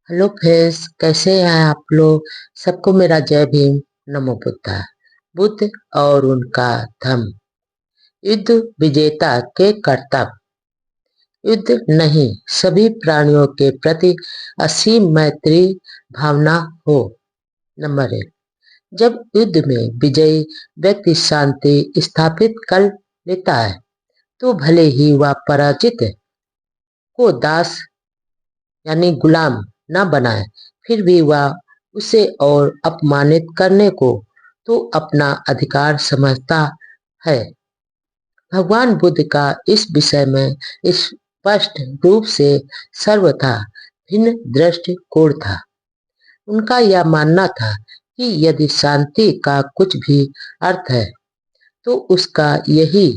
Hello friends, कैसे हैं आप लोग। सबको मेरा जय भीम। नमो बुद्धाय। बुद्ध और उनका धम्म। युद्ध विजेता के कर्तव्य। युद्ध नहीं, सभी प्राणियों के प्रति असीम मैत्री भावना हो। नंबर 1। जब युद्ध में विजयी व्यक्ति शांति स्थापित कर लेता है तो भले ही वह पराजित को दास यानी गुलाम न बनाए, फिर भी वह उसे और अपमानित करने को तो अपना अधिकार समझता है। भगवान बुद्ध का इस विषय में स्पष्ट रूप से सर्वथा भिन्न दृष्टिकोण था। उनका यह मानना था कि यदि शांति का कुछ भी अर्थ है तो उसका यही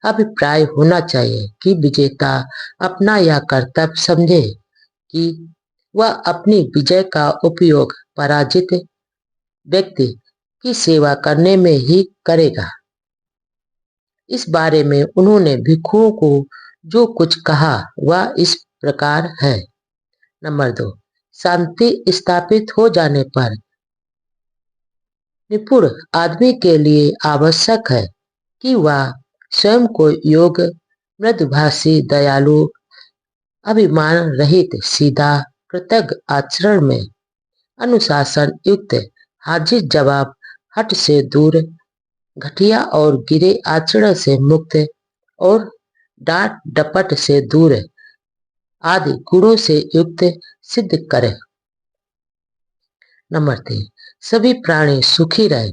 अभिप्राय होना चाहिए कि विजेता अपना यह कर्तव्य समझे कि वह अपनी विजय का उपयोग पराजित व्यक्ति की सेवा करने में ही करेगा। इस बारे में उन्होंने भिक्षुओं को जो कुछ कहा वह इस प्रकार है। नंबर 2। शांति स्थापित हो जाने पर निपुण आदमी के लिए आवश्यक है कि वह स्वयं को योग्य, मृदुभाषी, दयालु, अभिमान रहित, सीधा, कृतज्ञ आचरण में, अनुशासन युक्त, हाजिर जवाब हट से दूर, घटिया और गिरे आचरण से मुक्त और डांट डपट से दूर आदि गुणों से युक्त सिद्ध करे। नंबर 3। सभी प्राणी सुखी रहे,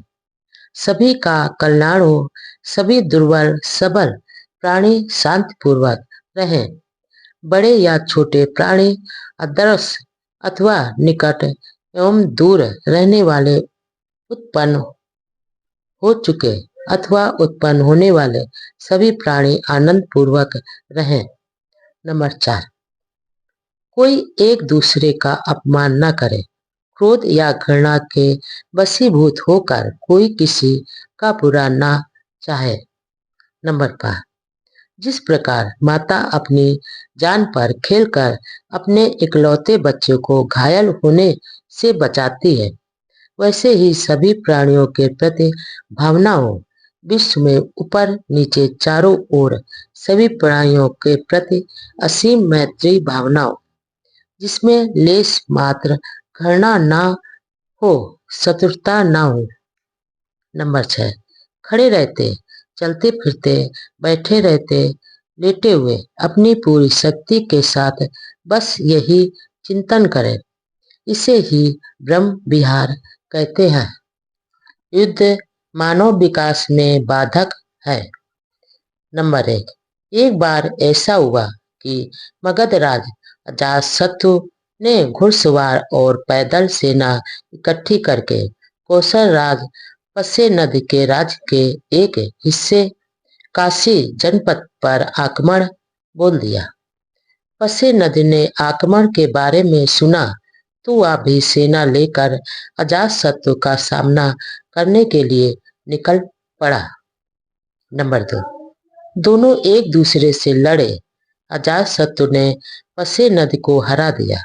सभी का कल्याण हो, सभी दुर्बल सबल प्राणी शांतिपूर्वक रहें। बड़े या छोटे प्राणी, अदृश्य अथवा निकट एवं दूर रहने वाले, उत्पन्न हो चुके अथवा उत्पन्न होने वाले सभी प्राणी आनंद पूर्वक रहें। नंबर 4। कोई एक दूसरे का अपमान न करे। क्रोध या घृणा के वशीभूत होकर कोई किसी का बुरा न चाहे। नंबर 5। जिस प्रकार माता अपनी जान पर खेलकर अपने इकलौते बच्चे को घायल होने से बचाती है, वैसे ही सभी प्राणियों के प्रति भावनाओं, विश्व में ऊपर नीचे चारों ओर सभी प्राणियों के प्रति असीम मैत्री भावनाओं, जिसमें लेश मात्र घृणा न हो, शत्रुता न हो। नंबर 6। खड़े रहते, चलते फिरते, बैठे रहते, लेटे हुए अपनी पूरी शक्ति के साथ बस यही चिंतन करें, इसे ही ब्रह्म विहार कहते हैं। युद्ध मानव विकास में बाधक है। नंबर 1। एक बार ऐसा हुआ कि मगध राज अजातशत्रु ने घुड़सवार और पैदल सेना इकट्ठी करके कौशल राज पस्य नदी के राज्य के एक हिस्से काशी जनपद पर आक्रमण बोल दिया। पस्य नदी ने आक्रमण के बारे में सुना तो वह भी सेना लेकर अजातशत्रु का सामना करने के लिए निकल पड़ा। नंबर 2। दोनों एक दूसरे से लड़े। अजातशत्रु ने पस्य नदी को हरा दिया।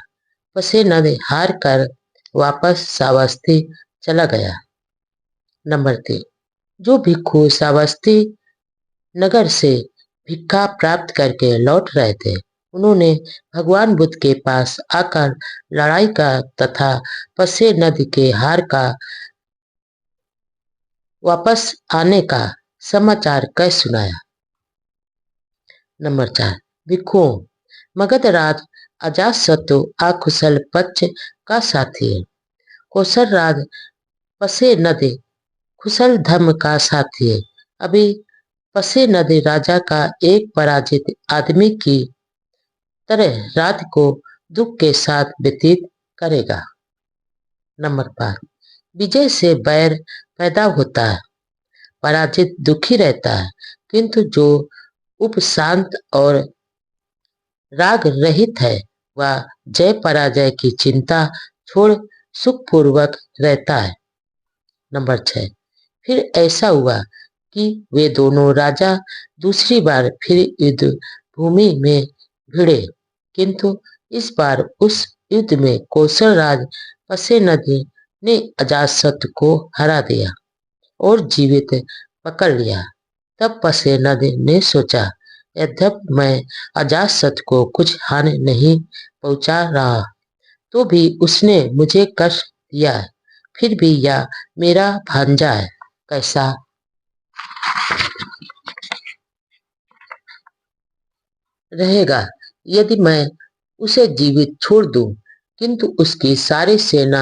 पस्य नदी हार कर वापस श्रावस्ती चला गया। नंबर 3। जो भिक्षु श्रावस्ती नगर से भिक्षा प्राप्त करके लौट रहे थे, उन्होंने भगवान बुद्ध के पास आकर लड़ाई का तथा पस्य नदी के हार का वापस आने का समाचार कह सुनाया। नंबर 4। भिक्षुओं, मगध राज अजातशत्रु अकुशल पक्ष का साथी है। कौशल राज पस्य नदी कुशल धर्म का साथी है। अभी पस्य नदी राजा का एक पराजित आदमी की तरह रात को दुख के साथ व्यतीत करेगा। नंबर 5। विजय से बैर पैदा होता है, पराजित दुखी रहता है, किंतु जो उपशांत और राग रहित है वह जय पराजय की चिंता छोड़ सुखपूर्वक रहता है। नंबर 6। फिर ऐसा हुआ कि वे दोनों राजा दूसरी बार फिर युद्ध भूमि में भिड़े, किंतु इस बार उस युद्ध में कौशल राज पसेनदी ने अजातशत्रु को हरा दिया और जीवित पकड़ लिया। तब पसेनद ने सोचा, यद्यपि मैं अजातशत्रु को कुछ हानि नहीं पहुंचा रहा, तो भी उसने मुझे कष्ट दिया है। फिर भी यह मेरा भांजा है, कैसा रहेगा यदि मैं उसे जीवित छोड़ दूं? किंतु उसकी सारी सेना,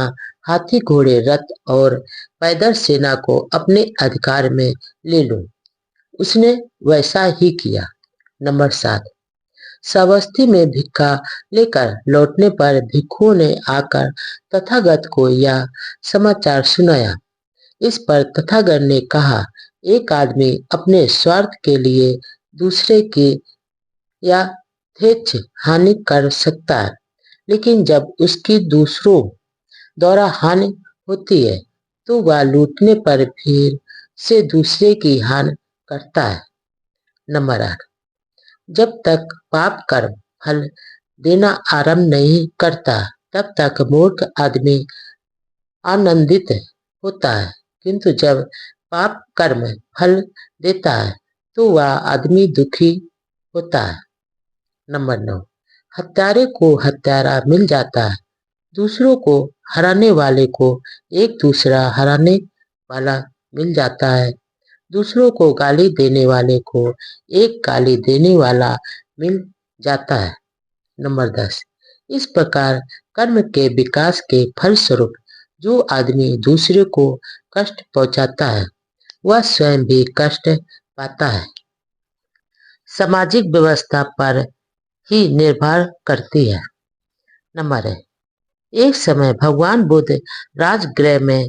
हाथी, घोड़े, रथ और पैदल सेना को अपने अधिकार में ले लूं। उसने वैसा ही किया। नंबर 7। श्रावस्ती में भिक्षा लेकर लौटने पर भिक्षुओं ने आकर तथागत को यह समाचार सुनाया। इस पर तथागत ने कहा, एक आदमी अपने स्वार्थ के लिए दूसरे की यथेच्छ हानि कर सकता है, लेकिन जब उसकी दूसरों द्वारा हानि होती है तो वह लूटने पर फिर से दूसरे की हानि करता है। नंबर 8। जब तक पाप कर्म फल देना आरंभ नहीं करता, तब तक मूर्ख आदमी आनंदित होता है, किंतु जब पाप कर्म फल देता है तो वह आदमी दुखी होता है। नंबर 9। हत्यारे को हत्यारा मिल जाता है, दूसरों को हराने वाले को एक दूसरा हराने वाला मिल जाता है, दूसरों को गाली देने वाले को एक गाली देने वाला मिल जाता है। नंबर 10। इस प्रकार कर्म के विकास के फलस्वरूप जो आदमी दूसरे को कष्ट पहुंचाता है, वह स्वयं भी कष्ट पाता है। सामाजिक व्यवस्था पर ही निर्भर करती है। नंबर 1। एक समय भगवान बुद्ध राजगृह में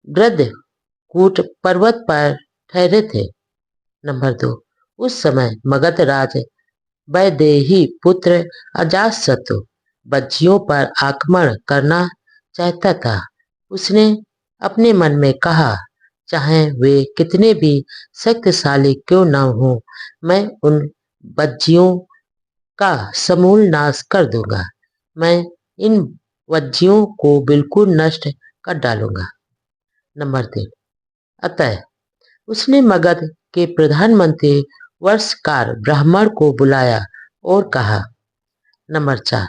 गृद्धकूट पर्वत पर ठहरे थे। नंबर 2। उस समय मगध राज वैदेही पुत्र अजातशत्रु बच्चियों पर आक्रमण करना चाहता था। उसने अपने मन में कहा, चाहे वे कितने भी शक्तिशाली क्यों न हो, मैं उन बच्चियों का समूल नाश कर दूंगा। मैं इन वज्जियों को बिल्कुल नष्ट कर डालूंगा। नंबर 3। अतः उसने मगध के प्रधानमंत्री वर्षकार ब्राह्मण को बुलाया और कहा, नंबर 4।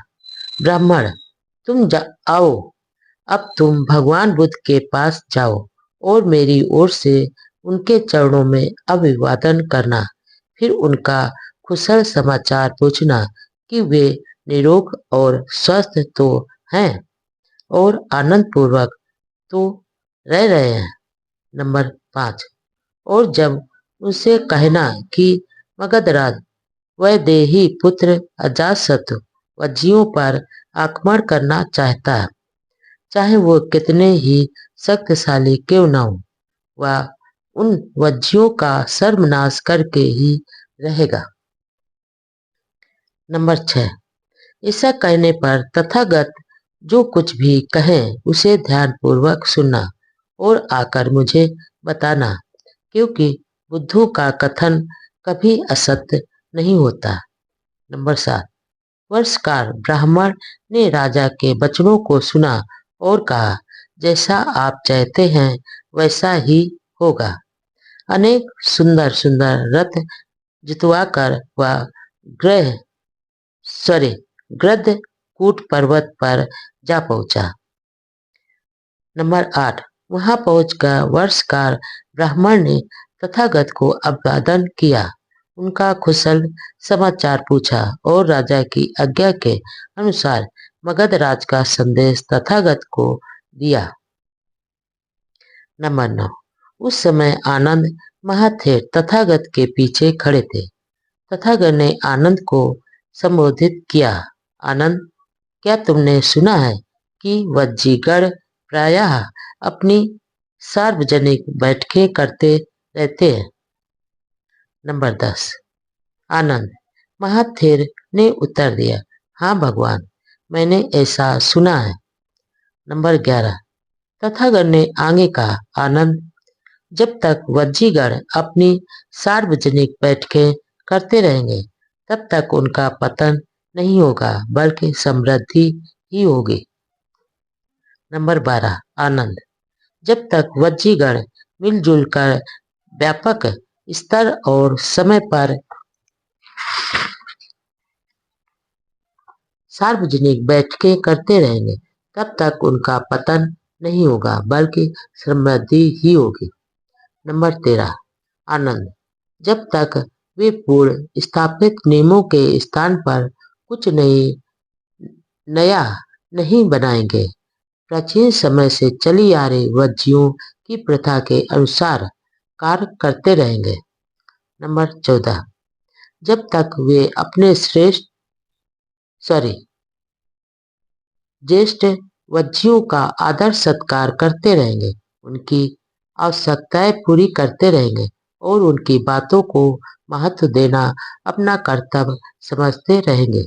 ब्राह्मण, तुम आओ, अब तुम भगवान बुद्ध के पास जाओ और मेरी ओर से उनके चरणों में अभिवादन करना। फिर उनका कुशल समाचार पूछना कि वे निरोग और स्वस्थ तो हैं और आनंद पूर्वक तो रह रहे हैं। नंबर 5। और जब उनसे कहना कि मगधराज वैदेही पुत्र अजातशत्रु वज्जियों पर आक्रमण करना चाहता है, चाहे वो कितने ही शक्तिशाली क्यों न हो, वह उन वज्जियों का सर्वनाश करके ही रहेगा। नंबर 6। ऐसा कहने पर तथागत जो कुछ भी कहें उसे ध्यानपूर्वक सुनना और आकर मुझे बताना, क्योंकि बुद्धों का कथन कभी असत्य नहीं होता। नंबर 7। वर्षकार ब्राह्मण ने राजा के वचनों को सुना और कहा, जैसा आप चाहते हैं वैसा ही होगा। अनेक सुंदर सुंदर रथ जितवाकर वह गृद्धकूट पर्वत पर जा पहुंचा। नंबर 8। वहां पहुंचकर वर्षकार ब्राह्मण ने तथागत को अभिवादन किया, उनका कुशल समाचार पूछा और राजा की आज्ञा के अनुसार मगधराज का संदेश तथागत को दिया। नंबर 9। उस समय आनंद महाथेर तथागत के पीछे खड़े थे। तथागत ने आनंद को संबोधित किया, आनंद, क्या तुमने सुना है कि वज्जीगण प्रायः अपनी सार्वजनिक बैठकें करते रहते हैं? नंबर 10। आनंद महाथेर ने उत्तर दिया, हाँ भगवान, मैंने ऐसा सुना है। नंबर 11। तथागत ने आगे कहा, आनंद, जब तक वज्जीगण अपनी सार्वजनिक बैठकें करते रहेंगे तब तक उनका पतन नहीं होगा बल्कि समृद्धि ही होगी। नंबर 12 आनंद। जब तक वज्जीगण मिलजुल कर व्यापक स्तर और समय पर सार्वजनिक बैठकें करते रहेंगे तब तक उनका पतन नहीं होगा बल्कि समृद्धि ही होगी। नंबर 13 आनंद। जब तक वे पूर्ण स्थापित नियमों के स्थान पर कुछ नया नहीं बनाएंगे, प्राचीन समय से चली आ रही वज्जियों की प्रथा के अनुसार कार्य करते रहेंगे। नंबर 14 जब तक वे अपने ज्येष्ठ वज्जियों का आदर सत्कार करते रहेंगे, उनकी आवश्यकताएं पूरी करते रहेंगे और उनकी बातों को महत्व देना अपना कर्तव्य समझते रहेंगे।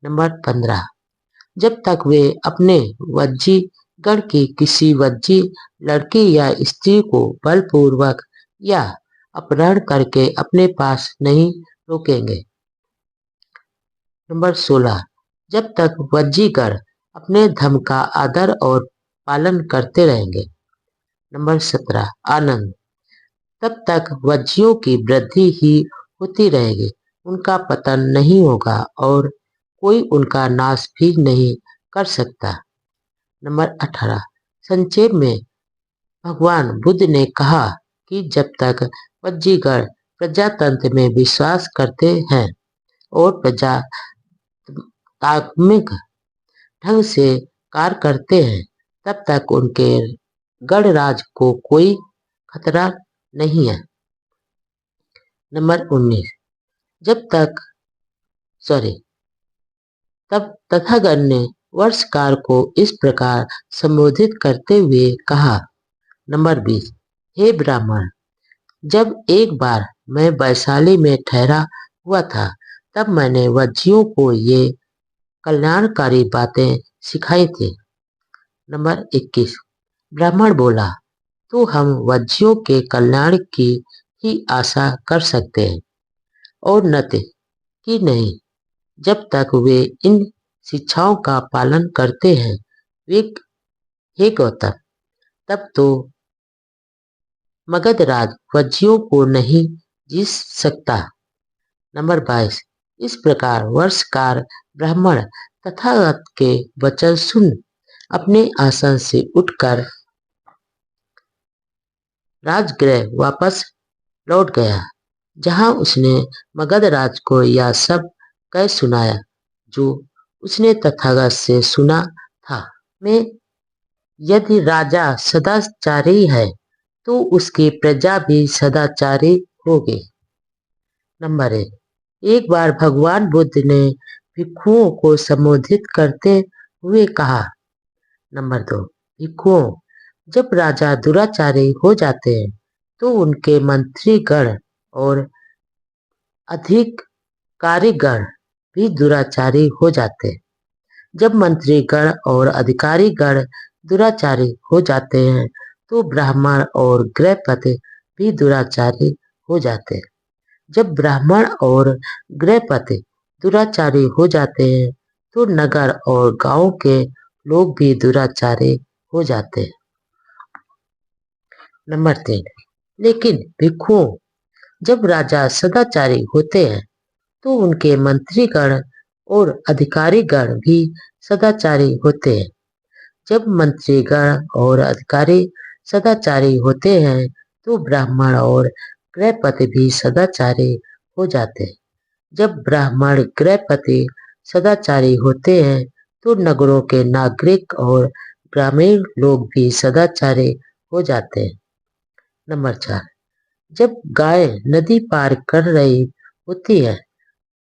नंबर 15 जब तक वे अपने वज्जी गण की किसी वज्जी लड़की या स्त्री को बलपूर्वक या अपहरण करके अपने पास नहीं रोकेंगे। नंबर 16 जब तक वज्जीगण अपने धर्म का आदर और पालन करते रहेंगे। नंबर 17 आनंद। तब तक वज्जियों की वृद्धि ही होती रहेगी, उनका पतन नहीं होगा और कोई उनका नाश भी नहीं कर सकता। नंबर 18 संक्षेप में भगवान बुद्ध ने कहा कि जब तक वज्जीगण प्रजातंत्र में विश्वास करते हैं और प्रजातात्मिक ढंग से कार्य करते हैं तब तक उनके गणराज को कोई खतरा नहीं है। नंबर 19 जब तक तब तथागत ने वर्षकार को इस प्रकार संबोधित करते हुए कहा। नंबर 20 हे ब्राह्मण, जब एक बार मैं वैशाली में ठहरा हुआ था तब मैंने वज्जियों को ये कल्याणकारी बातें सिखाई थी। नंबर 21 ब्राह्मण बोला, तो हम वज्जियों के कल्याण की ही आशा कर सकते हैं और नत्य कि नहीं। जब तक वे इन शिक्षाओं का पालन करते हैं वे हे गौतम, तब तो मगधराज वज्जियों को नहीं जीत सकता। नंबर 22 इस प्रकार वर्षकार ब्राह्मण तथागत के वचन सुन अपने आसन से उठकर राजगृह वापस लौट गया, जहां उसने मगधराज को यह सब कह सुनाया जो उसने तथागत से सुना था। में यदि राजा सदाचारी है तो उसकी प्रजा भी सदाचारी होगी। नंबर एक बार भगवान बुद्ध ने भिक्षुओं को संबोधित करते हुए कहा। नंबर 2 भिक्षुओं, जब राजा दुराचारी हो जाते हैं तो उनके मंत्रीगण और अधिकारीगण भी दुराचारी हो जाते हैं। जब मंत्रीगण और अधिकारीगण दुराचारी हो जाते हैं तो ब्राह्मण और गृहपति भी दुराचारी हो जाते हैं। जब ब्राह्मण और गृहपति दुराचारी हो जाते हैं तो नगर और गांव के लोग भी दुराचारी हो जाते हैं। नंबर 3 लेकिन भिक्षुओं, जब राजा सदाचारी होते हैं तो उनके मंत्रीगण और अधिकारीगण भी सदाचारी होते हैं। जब मंत्रीगण और अधिकारी सदाचारी होते हैं तो ब्राह्मण और गृहपति भी सदाचारी हो जाते हैं। जब ब्राह्मण गृहपति सदाचारी होते हैं तो नगरों के नागरिक और ग्रामीण लोग भी सदाचारी हो जाते हैं। नंबर 4 जब गाय नदी पार कर रही होती है,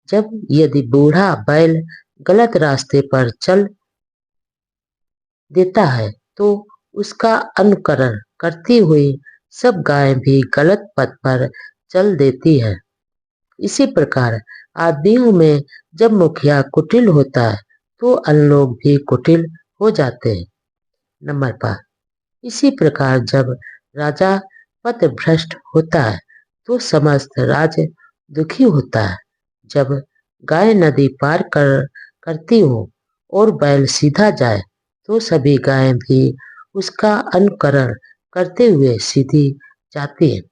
जब यदि बूढ़ा बैल गलत रास्ते पर चल देता है तो उसका अनुकरण करती हुई सब गायें भी गलत पथ पर चल देती है। इसी प्रकार आदमियों में जब मुखिया कुटिल होता है तो अन्य लोग भी कुटिल हो जाते हैं। नंबर 5 इसी प्रकार जब राजा पथभ्रष्ट होता है तो समस्त राज्य दुखी होता है। जब गाय नदी पार करती हो और बैल सीधा जाए तो सभी गायें भी उसका अनुकरण करते हुए सीधी जाती हैं,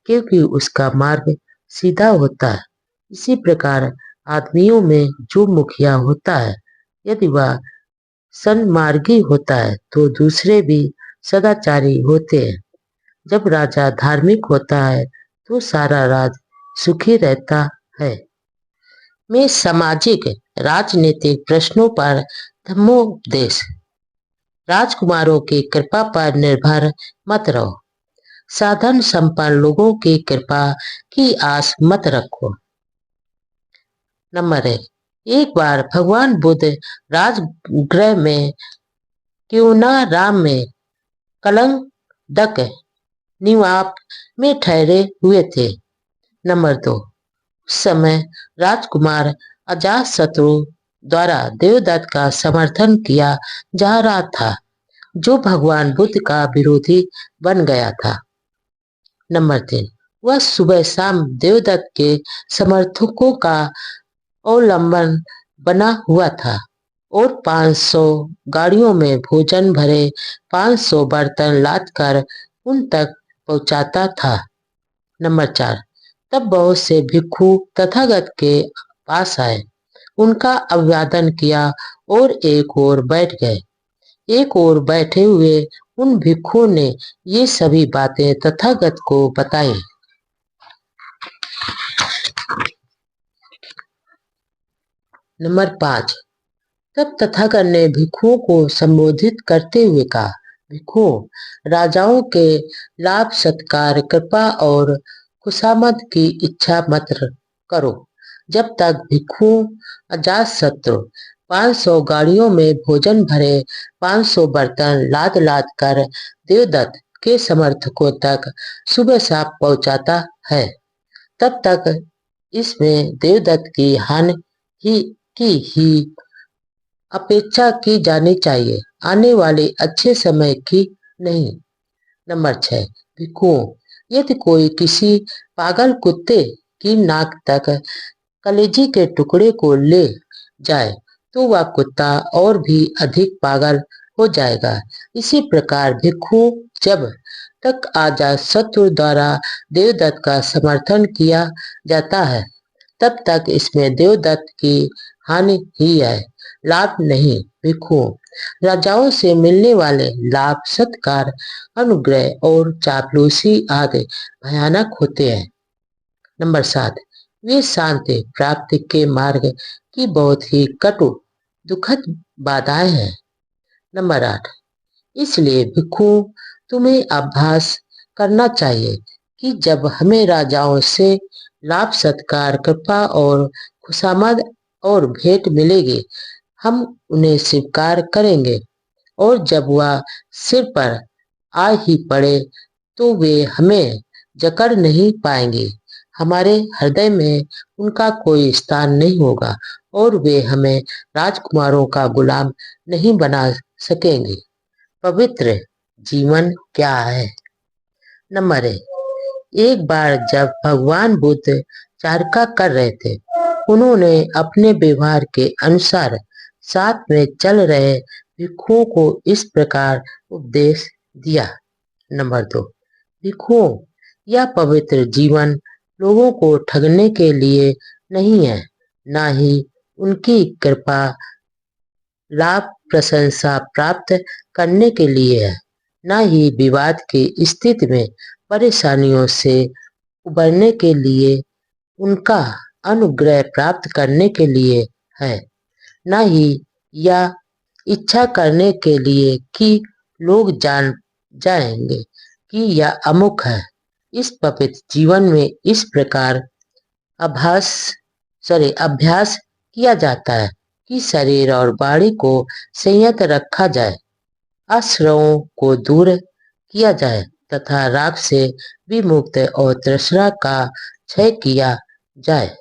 क्योंकि उसका मार्ग सीधा होता है। इसी प्रकार आदमियों में जो मुखिया होता है, यदि वह सन्मार्गी होता है तो दूसरे भी सदाचारी होते हैं। जब राजा धार्मिक होता है तो सारा राज सुखी रहता है। में सामाजिक राजनीतिक प्रश्नों पर धर्मोपदेश। राजकुमारों की कृपा पर निर्भर मत रहो। साधन संपन्न लोगों की कृपा की आस मत रखो। नंबर एक बार भगवान बुद्ध राजगृह में क्यूनाराम में कलंकदक निवाप में ठहरे हुए थे। नंबर दो, उस समय राजकुमार अजातशत्रु द्वारा देवदत्त का समर्थन किया जा रहा था, जो भगवान बुद्ध का विरोधी बन गया था। नंबर तीन, वह सुबह शाम देवदत्त के समर्थकों का अवलंबन बना हुआ था और 500 गाड़ियों में भोजन भरे 500 बर्तन लादकर उन तक पहुंचाता था। नंबर चार, तब बहुत से भिक्षु तथागत के पास आए, उनका अभिवादन किया और एक ओर बैठ गए। एक ओर बैठे हुए उन भिक्षुओं ने ये सभी बातें तथागत को बताई। नंबर पाँच, तब तथागत ने भिक्षुओं को संबोधित करते हुए कहा, भिक्षुओं, राजाओं के लाभ सत्कार कृपा और खुशामद की इच्छा मत करो। जब तक भिक्षुओं अजातशत्रु 500 गाड़ियों में भोजन भरे 500 बर्तन लाद लाद कर देवदत्त के समर्थकों तक सुबह शाम पहुंचाता है, तब तक इसमें देवदत्त की हानि की अपेक्षा की जानी चाहिए, आने वाले अच्छे समय की नहीं। नंबर 6, भिक्षुओं, यदि कोई किसी पागल कुत्ते की नाक तक कलेजी के टुकड़े को ले जाए तो वह कुत्ता और भी अधिक पागल हो जाएगा। इसी प्रकार भिक्षु जब तक अजातशत्रु द्वारा देवदत्त का समर्थन किया जाता है, तब तक इसमें देवदत्त की हानि ही है, लाभ नहीं। भिक्षुओं, राजाओं से मिलने वाले लाभ सत्कार अनुग्रह और चापलूसी आदि भयानक होते हैं। नंबर 7, वे शांति प्राप्ति के मार्ग की बहुत ही कटु दुखद बाधाएं हैं। नंबर 8, इसलिए भिक्षुओं, तुम्हें अभ्यास करना चाहिए कि जब हमें राजाओं से लाभ सत्कार कृपा और खुशामद और भेंट मिलेगी, हम उन्हें स्वीकार करेंगे, और जब वह सिर पर आ ही पड़े तो वे हमें जकड़ नहीं पाएंगे। हमारे हृदय में उनका कोई स्थान नहीं होगा और वे हमें राजकुमारों का गुलाम नहीं बना सकेंगे। पवित्र जीवन क्या है? नंबर एक बार जब भगवान बुद्ध चरखा कर रहे थे, उन्होंने अपने व्यवहार के अनुसार साथ में चल रहे भिक्षुओं को इस प्रकार उपदेश दिया। नंबर 2, भिक्षुओं, यह पवित्र जीवन लोगों को ठगने के लिए नहीं है, ना ही उनकी कृपा लाभ प्रशंसा प्राप्त करने के लिए है, ना ही विवाद की स्थिति में परेशानियों से उबरने के लिए उनका अनुग्रह प्राप्त करने के लिए है, ना ही यह इच्छा करने के लिए कि लोग जान जाएंगे कि यह अमुक है। इस पवित्र जीवन में इस प्रकार अभ्यास किया जाता है कि शरीर और वाणी को संयत रखा जाए, आश्रयों को दूर किया जाए तथा राग से विमुक्त और तृष्णा का क्षय किया जाए।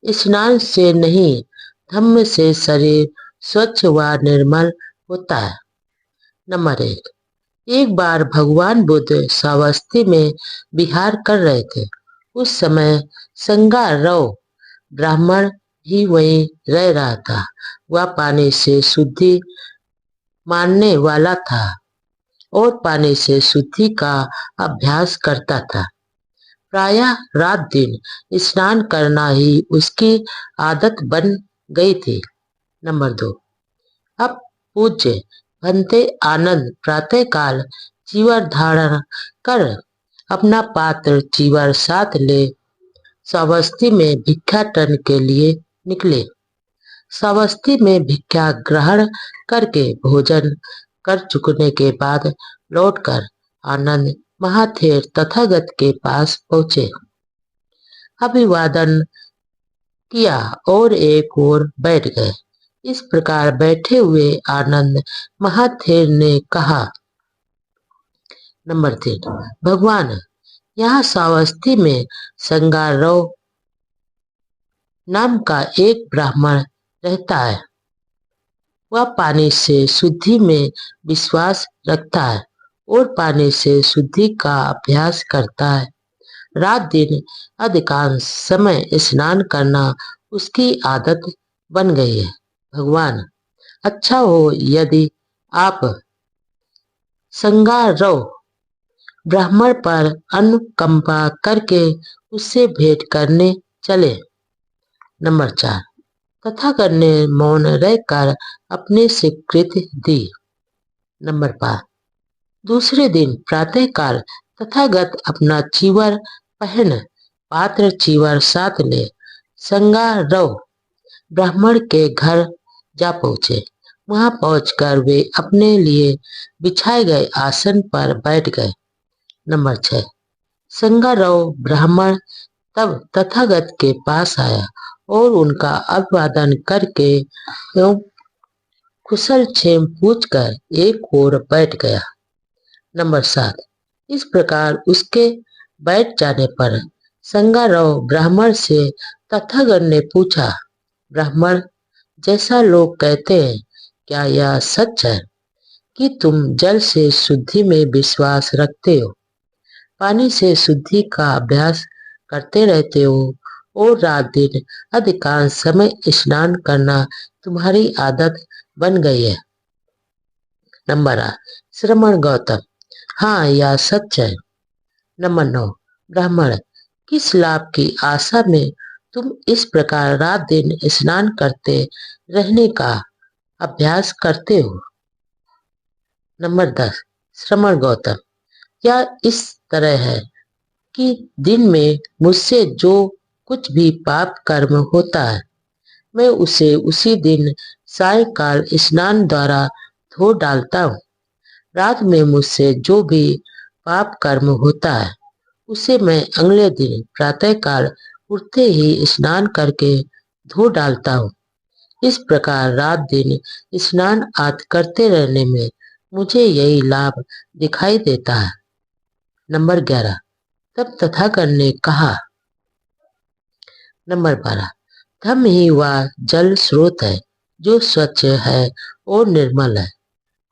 स्नान से नहीं, धम्म से शरीर स्वच्छ व निर्मल होता है। नंबर 1, एक बार भगवान बुद्ध श्रावस्ती में विहार कर रहे थे। उस समय संगारव ब्राह्मण ही वहीं रह रहा था। वह पानी से शुद्धि मानने वाला था और पानी से शुद्धि का अभ्यास करता था। प्रायः रात दिन स्नान करना ही उसकी आदत बन गई थी। नंबर 2। अब पूज्य भंते आनंद प्रातःकाल चीवर धारण कर अपना पात्र चीवर साथ ले श्रावस्ती में भिक्षाटन के लिए निकले। श्रावस्ती में भिक्षा ग्रहण करके भोजन कर चुकने के बाद लौटकर आनंद महाथेर तथागत के पास पहुंचे। अभिवादन किया और एक ओर बैठ गए। इस प्रकार बैठे हुए आनंद महाथेर ने कहा। नंबर 3। भगवान, यहाँ श्रावस्ती में संगारोह नाम का एक ब्राह्मण रहता है। वह पानी से शुद्धि में विश्वास रखता है और पानी से शुद्धि का अभ्यास करता है। रात दिन अधिकांश समय स्नान करना उसकी आदत बन गई है। भगवान, अच्छा हो यदि आप संगारोह ब्राह्मण पर अनुकंपा करके उससे भेंट करने चले। नंबर 4। तथागत ने मौन रहकर अपनी स्वीकृति दी। नंबर 5। दूसरे दिन प्रातःकाल तथागत अपना चीवर पहन पात्र चीवर साथ ले संगारोह ब्राह्मण के घर जा पहुंचे। वहां पहुंचकर वे अपने लिए बिछाए गए आसन पर बैठ गए। नंबर 6। संगारोह ब्राह्मण तब तथागत के पास आया और उनका अभिवादन करके एवं कुशल क्षेम पूछकर एक ओर बैठ गया। नंबर 7। इस प्रकार उसके बैठ जाने पर संगारोह ब्राह्मण से तथागत ने पूछा, ब्राह्मण, जैसा लोग कहते हैं, क्या यह सच है कि तुम जल से शुद्धि में विश्वास रखते हो, पानी से शुद्धि का अभ्यास करते रहते हो और रात दिन अधिकांश समय स्नान करना तुम्हारी आदत बन गई है? नंबर 8। श्रमण गौतम, हाँ, यह सच है। नंबर 9। ब्राह्मण, किस लाभ की आशा में तुम इस प्रकार रात दिन स्नान करते रहने का अभ्यास करते हो? नंबर 10। श्रमण गौतम, यह इस तरह है कि दिन में मुझसे जो कुछ भी पाप कर्म होता है, मैं उसे उसी दिन सायंकाल स्नान द्वारा धो डालता हूँ। रात में मुझसे जो भी पाप कर्म होता है, उसे मैं अगले दिन प्रातःकाल उठते ही स्नान करके धो डालता हूँ। इस प्रकार रात दिन स्नान आदि करते रहने में मुझे यही लाभ दिखाई देता है। नंबर 11। तब तथागत ने कहा। नंबर 12। धम्म ही वह जल स्रोत है जो स्वच्छ है और निर्मल है।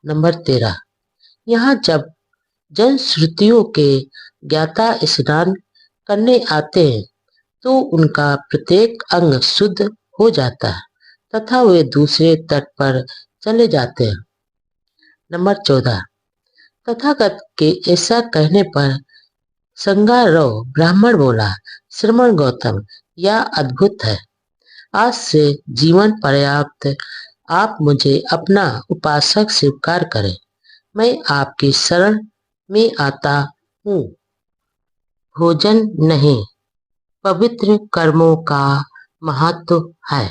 नंबर 13। यहाँ जब जनश्रुतियों के ज्ञाता स्नान करने आते हैं तो उनका प्रत्येक अंग शुद्ध हो जाता है तथा वे दूसरे तट पर चले जाते हैं। नंबर 14। तथागत के ऐसा कहने पर संगारोह ब्राह्मण बोला, श्रमण गौतम, यह अद्भुत है। आज से जीवन पर्याप्त आप मुझे अपना उपासक स्वीकार करें। मैं आपकी शरण में आता हूँ। भोजन नहीं, पवित्र कर्मों का महत्व है।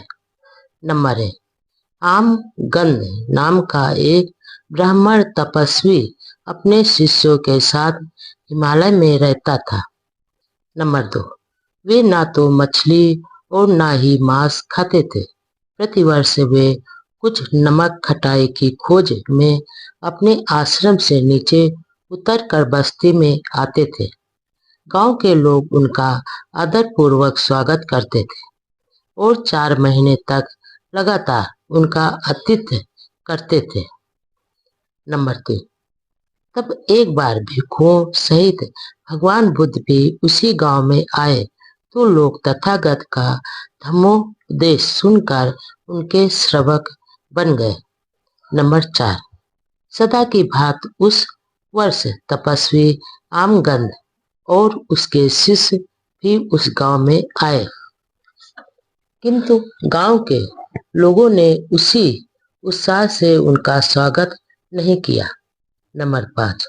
नंबर 1। आमगंध नाम का एक ब्राह्मण तपस्वी अपने शिष्यों के साथ हिमालय में रहता था। नंबर 2। वे ना तो मछली और ना ही मांस खाते थे। प्रतिवर्ष वे कुछ नमक खटाई की खोज में अपने आश्रम से नीचे उतरकर बस्ती में आते थे। गांव के लोग उनका आदरपूर्वक स्वागत करते थे और 4 महीने तक लगातार उनका आतिथ्य करते थे। नंबर 3। तब एक बार भिक्षुओं सहित भगवान बुद्ध भी उसी गांव में आए तो लोग तथागत का धर्मोपदेश सुनकर उनके श्रवक बन गए। नंबर 4, सदा की भांति उस वर्ष तपस्वी आमगंध और उसके शिष्य भी उस गांव में आए, किंतु गांव के लोगों ने उसी उत्साह से उनका स्वागत नहीं किया। नंबर 5,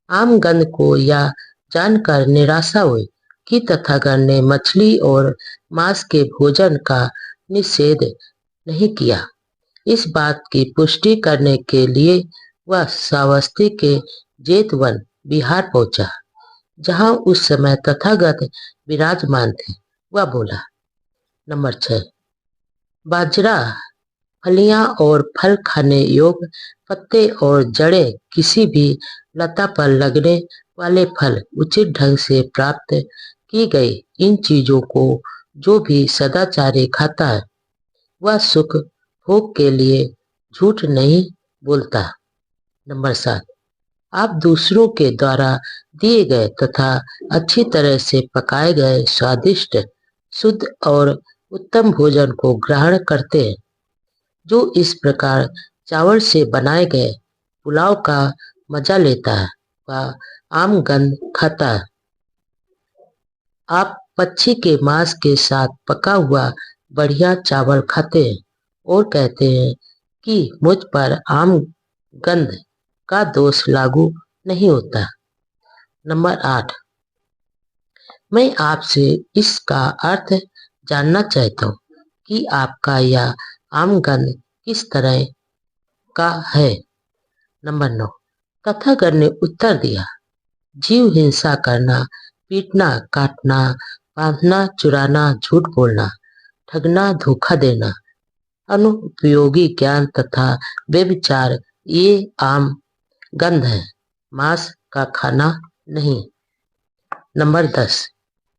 आमगंध को यह जानकर निराशा हुई कि तथागत ने मछली और मांस के भोजन का निषेध नहीं किया। इस बात की पुष्टि करने के लिए वह श्रावस्ती के जेतवन बिहार पहुंचा, जहां उस समय तथागत विराजमान थे। वह बोला। नंबर 6, बाजरा, फलियां और फल खाने योग्य पत्ते और जड़ें, किसी भी लता पर लगने वाले फल उचित ढंग से प्राप्त की गई इन चीजों को जो भी सदाचारी खाता है वह सुख भोग के लिए झूठ नहीं बोलता। नंबर 7, आप दूसरों के द्वारा दिए गए तथा अच्छी तरह से पकाए गए स्वादिष्ट, शुद्ध और उत्तम भोजन को ग्रहण करते हैं। जो इस प्रकार चावल से बनाए गए पुलाव का मजा लेता है वह आमगंध खाता है। आप पक्षी के मांस के साथ पका हुआ बढ़िया चावल खाते हैं और कहते हैं कि मुझ पर आमगंध का दोष लागू नहीं होता। नंबर 8, मैं आपसे इसका अर्थ जानना चाहता हूँ कि आपका यह आमगंध किस तरह का है। नंबर 9, तथागत ने उत्तर दिया, जीव हिंसा करना, पीटना, काटना, बांधना, चुराना, झूठ बोलना, ठगना, धोखा देना, अनुपयोगी ज्ञान तथा व्यभिचार ये आम गंध है, मांस का खाना नहीं। नंबर 10,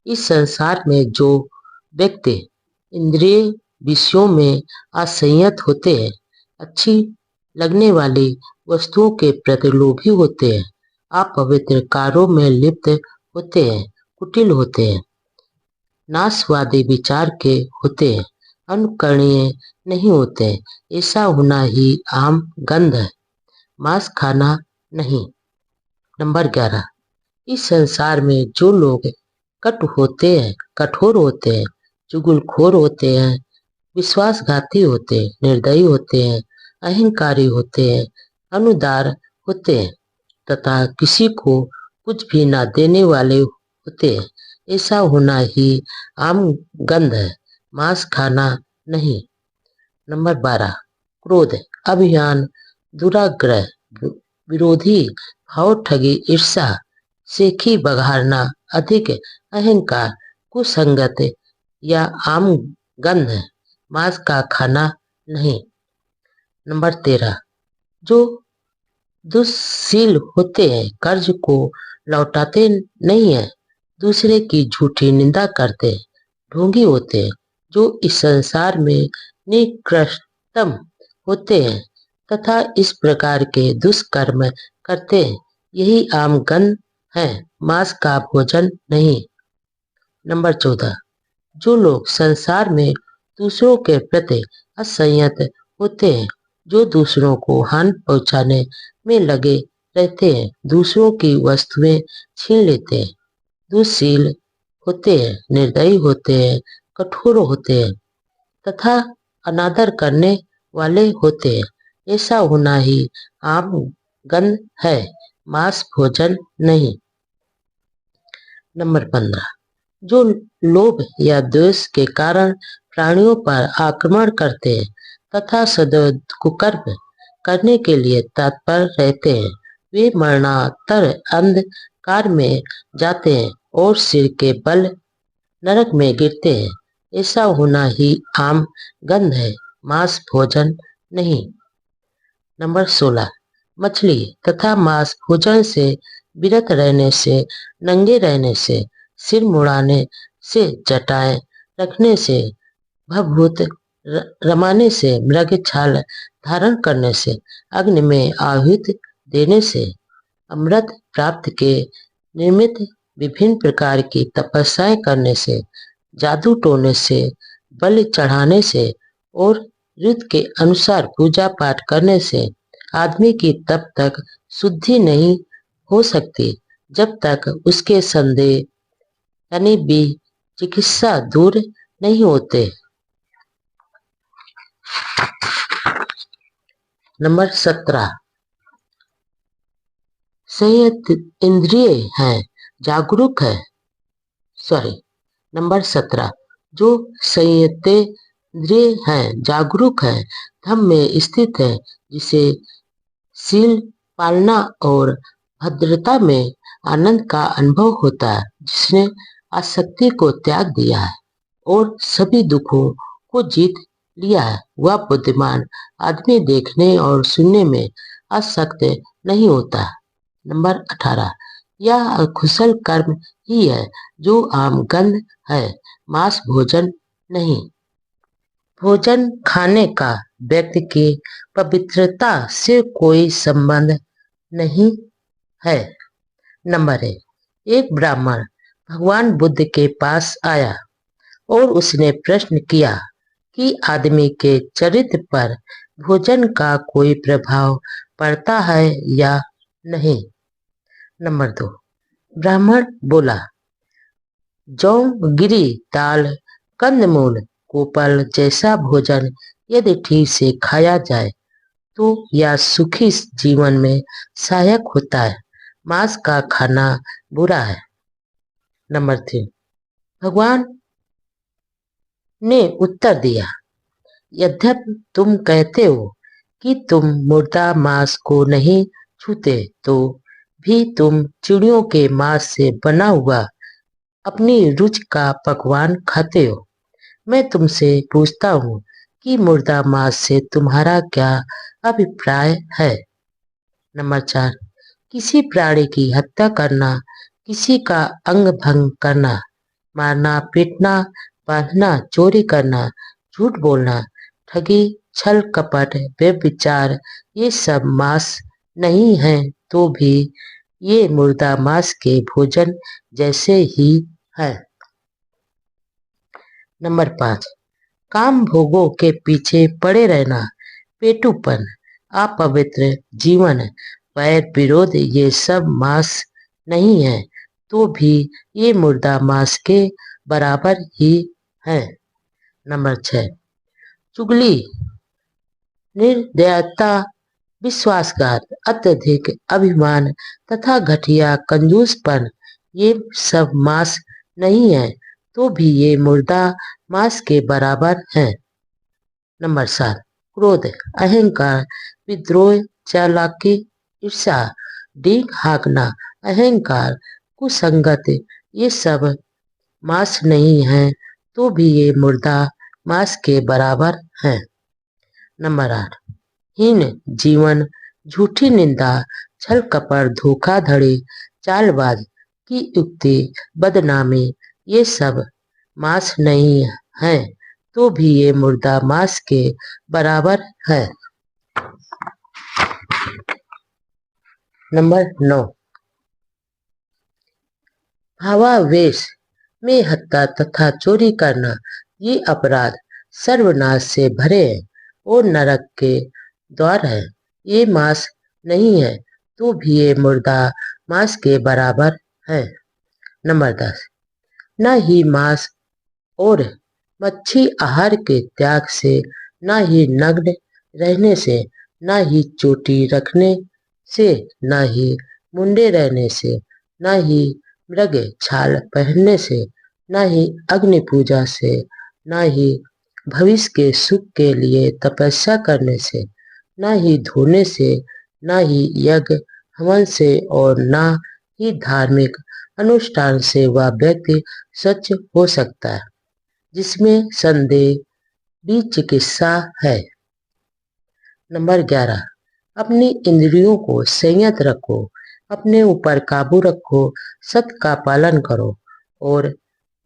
इस संसार में जो व्यक्ति इंद्रिय विषयों में असंयत होते हैं, अच्छी लगने वाली वस्तुओं के प्रति लोभी होते हैं, अपवित्र कार्यों में लिप्त होते हैं, कुटिल होते हैं, नाशवादी विचार के होते हैं, अनुकरणीय नहीं होते, ऐसा होना ही आम गंध है, मांस खाना नहीं। नंबर 11, इस संसार में जो लोग कठोर होते हैं, चुगलखोर होते हैं, विश्वासघाती होते हैं, निर्दयी होते हैं, अहंकारी होते हैं, अनुदार होते हैं तथा किसी को कुछ भी न देने वाले होते हैं, ऐसा होना ही आम गंध है, मांस खाना नहीं। नंबर 12, क्रोध, अभिमान, दुराग्रह, विरोधी भाव, ठगी, ईर्ष्या, सेखी बघारना, अधिक अहंकार, कुसंगत या आम गंध है, मांस का खाना नहीं। नंबर 13, जो दुष्शील होते हैं, कर्ज को लौटाते नहीं है, दूसरे की झूठी निंदा करते हैं, ढोंगी होते हैं, जो इस संसार में निकृष्टतम होते हैं तथा इस प्रकार के दुष्कर्म करते हैं, यही आम गंध है, मांस का भोजन नहीं। नंबर 14, जो लोग संसार में दूसरों के प्रति असंयत होते हैं, जो दूसरों को हानि पहुंचाने में लगे रहते हैं, दूसरों की वस्तुएं छीन लेते हैं, दुष्शील होते हैं, निर्दयी होते हैं, कठोर होते हैं तथा अनादर करने वाले होते हैं, ऐसा होना ही आम गंध है, मांस भोजन नहीं। नंबर 15, जो लोभ या द्वेष के कारण प्राणियों पर आक्रमण करते हैं तथा सदैव कुकर्म करने के लिए तत्पर रहते हैं, वे मरणातर अंधकार में जाते हैं और सिर के बल नरक में गिरते हैं, ऐसा होना ही आम गंध है, मांस भोजन नहीं। नंबर 16, मछली तथा मांस भोजन से विरत रहने से, नंगे रहने से, सिर मुड़ाने से, जटाएं रखने से, भभूत रमाने से, मृग छाल धारण करने से, अग्नि में आहुति देने से, अमृत प्राप्त के निमित्त विभिन्न प्रकार की तपस्याएं करने से, जादू टोने से, बलि चढ़ाने से और रीत के अनुसार पूजा पाठ करने से आदमी की तब तक शुद्धि नहीं हो सकती जब तक उसके संदेह यानी भी चिकित्सा दूर नहीं होते। नंबर 17 संयत इंद्रिय है जागरूक है नंबर 17 जो संयतेंद्रिय है जागरूक है धम्म में स्थित है जिसे शील पालना और भद्रता में आनंद का अनुभव होता है जिसने आसक्ति को त्याग दिया है और सभी दुखों को जीत लिया है वह बुद्धिमान आदमी देखने और सुनने में आसक्त नहीं होता। नंबर 18 यह अकुशल कर्म ही है जो आम गंध है मांस भोजन नहीं। भोजन खाने का व्यक्ति की पवित्रता से कोई संबंध नहीं है। नंबर 1 एक ब्राह्मण भगवान बुद्ध के पास आया और उसने प्रश्न किया कि आदमी के चरित्र पर भोजन का कोई प्रभाव पड़ता है या नहीं। नंबर 2 ब्राह्मण बोला जौ गिरी दाल कंदमूल कोपल जैसा भोजन यदि ठीक से खाया जाए तो यह सुखी जीवन में सहायक होता है मांस का खाना बुरा है। नंबर 3 भगवान ने उत्तर दिया यद्यपि तुम कहते हो कि तुम मुर्दा मांस को नहीं छूते तो भी तुम चिड़ियों के मांस से बना हुआ अपनी रुचि का पकवान खाते हो। मैं तुमसे पूछता हूँ कि मुर्दा मांस से तुम्हारा क्या अभिप्राय है। नंबर 4 किसी प्राणी की हत्या करना किसी का अंग भंग करना मारना पीटना बांधना चोरी करना झूठ बोलना ठगी छल कपट व्यभिचार ये सब मांस नहीं है तो भी ये मुर्दा मांस के भोजन जैसे ही है। नंबर 5 काम भोगों के पीछे पड़े रहना पेटूपन अपवित्र जीवन वैर विरोध ये सब मांस नहीं है तो भी ये मुर्दा मांस के बराबर ही है। नंबर 6 चुगली निर्दयता विश्वासघात अत्यधिक अभिमान तथा घटिया कंजूसपन ये सब मांस नहीं है तो भी ये मुर्दा मांस के बराबर है। नंबर 7 क्रोध अहंकार विद्रोह चालाकी ईर्षा डींग हाँकना अहंकार कुसंगत ये सब मांस नहीं है तो भी ये मुर्दा मांस के बराबर है। नंबर 8 हीन जीवन झूठी निंदा छल कपट धोखाधड़ी चालबाज की युक्ति बदनामी ये सब मांस नहीं है तो भी ये मुर्दा मांस के बराबर है। नंबर 9 भावावेश में हत्या तथा चोरी करना ये अपराध सर्वनाश से भरे हैं और नरक के द्वार है ये मांस नहीं है तो भी ये मुर्दा मांस के बराबर है। नंबर 10 न ही मांस और मच्छी आहार के त्याग से न ही नग्न रहने से न ही चोटी रखने से न ही मुंडे रहने से न ही मृग छाल पहनने से न ही अग्नि पूजा से न ही भविष्य के सुख के लिए तपस्या करने से न ही धोने से न ही यज्ञ हवन से और न ही धार्मिक अनुष्ठान से वह व्यक्ति स्वच्छ हो सकता है जिसमें संदेह भी चिकित्सा है। नंबर 11 अपनी इंद्रियों को संयत रखो अपने ऊपर काबू रखो सत्य का पालन करो और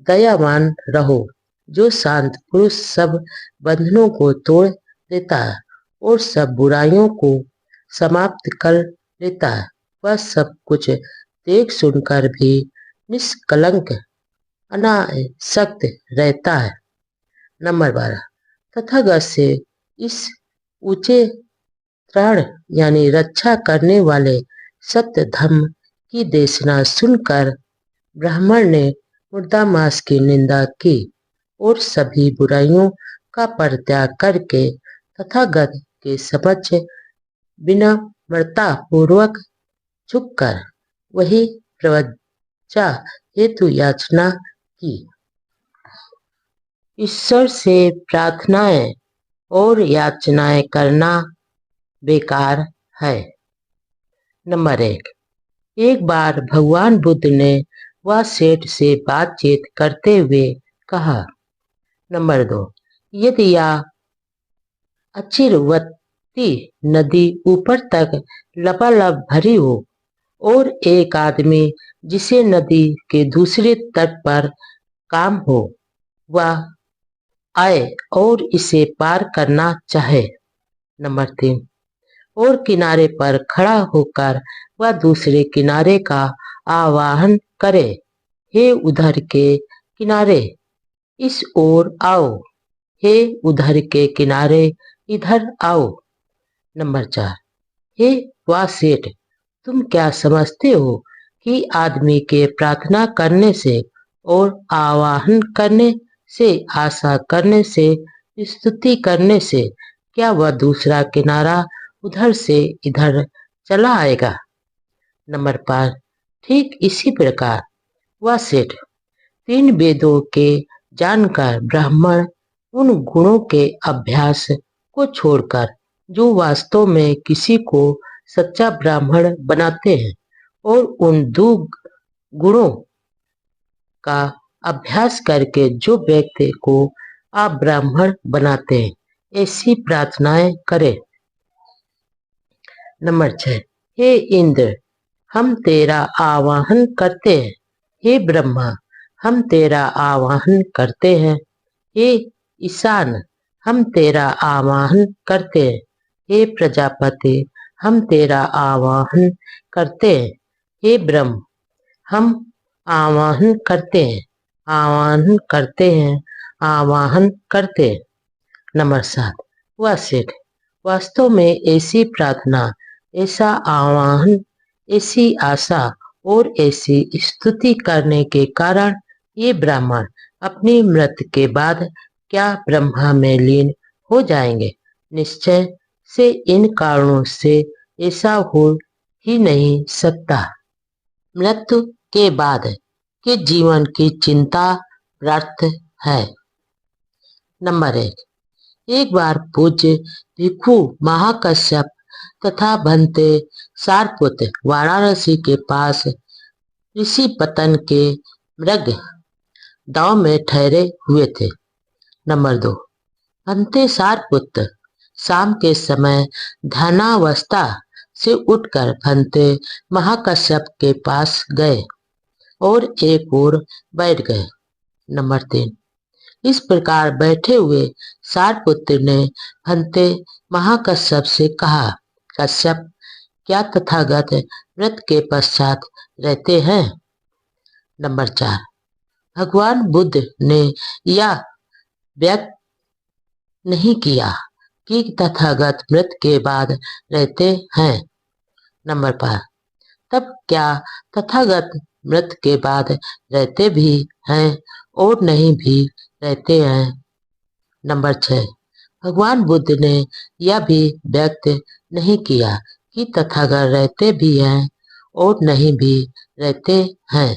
दयावान रहो जो शांत पुरुष सब बंधनों को तोड़ देता है और सब बुराइयों को समाप्त कर लेता है वह सब कुछ देख सुनकर भी निष्कलंक अनासक्त रहता है। नंबर 12, तथागत से इस ऊंचे त्राण यानी रक्षा करने वाले सत्य धर्म की देशना सुनकर ब्राह्मण ने मुर्दामास की निंदा की और सभी बुराइयों का परित्याग करके तथागत के समक्ष विनम्रता पूर्वक झुककर वही प्रवज्जा हेतु याचना की। ईश्वर से प्रार्थनाएं और याचनाएं करना बेकार है। नंबर 1, एक बार भगवान बुद्ध ने वह सेठ से बातचीत करते हुए कहा। नंबर 2, यदि यह अचिरवती नदी ऊपर तक लबालब भरी हो और एक आदमी जिसे नदी के दूसरे तट पर काम हो वह आए और इसे पार करना चाहे। नंबर 3, और किनारे पर खड़ा होकर वह दूसरे किनारे का आह्वान करे, हे उधर के किनारे इस ओर आओ, हे उधर के किनारे इधर आओ। नंबर 4, हे वाह सेठ, तुम क्या समझते हो कि आदमी के प्रार्थना करने से और आवाहन करने से, आशा करने से, स्तुति करने से क्या वह दूसरा किनारा उधर से इधर चला आएगा? नंबर 5, ठीक इसी प्रकार वह सेठ 3 वेदों के जानकर ब्राह्मण उन गुणों के अभ्यास को छोड़कर जो वास्तव में किसी को सच्चा ब्राह्मण बनाते हैं और उन 2 गुणों का अभ्यास करके जो व्यक्ति को आप ब्राह्मण बनाते हैं, ऐसी प्रार्थनाएं करें। नंबर 6, हे इंद्र, हम तेरा आवाहन करते हैं, हे ब्रह्मा, हम तेरा आवाहन करते हैं, हे ईशान, हम तेरा आवाहन करते हैं, हे प्रजापति, हम तेरा आवाहन करते हैं, हे ब्रह्म, हम आवाहन करते हैं, आवाहन करते हैं, आवाहन करते हैं। नंबर 7, वह सेठ वास्तव में ऐसी प्रार्थना, ऐसा आवाहन, ऐसी आशा और ऐसी स्तुति करने के कारण ये ब्राह्मण अपनी मृत्यु के बाद क्या ब्रह्मा में लीन हो जाएंगे। निश्चय से इन कारणों से ऐसा हो ही नहीं सकता। मृत्यु के बाद के जीवन की चिंता व्यर्थ है। नंबर 1, एक बार पूज्य भिक्षु महाकश्यप तथा भंते सारपुत्र वाराणसी के पास ऋषि पतन के मृग दाव में ठहरे हुए थे। नंबर 2, भंते सारपुत्र शाम के समय ध्यानावस्था से उठकर भंते महाकश्यप के पास गए और एक ओर बैठ गए। नंबर 3, इस प्रकार बैठे हुए सारपुत्र ने भंते महाकश्यप से कहा, कश्यप, क्या तथागत मृत्यु के पश्चात रहते हैं? नंबर 4, भगवान बुद्ध ने यह व्यक्त नहीं किया कि तथागत मृत्यु के बाद रहते हैं। नंबर 5, तब क्या तथागत मृत्यु के बाद रहते भी हैं और नहीं भी रहते हैं? नंबर 6, भगवान बुद्ध ने यह भी व्यक्त नहीं किया कि तथागत रहते भी हैं और नहीं भी रहते हैं।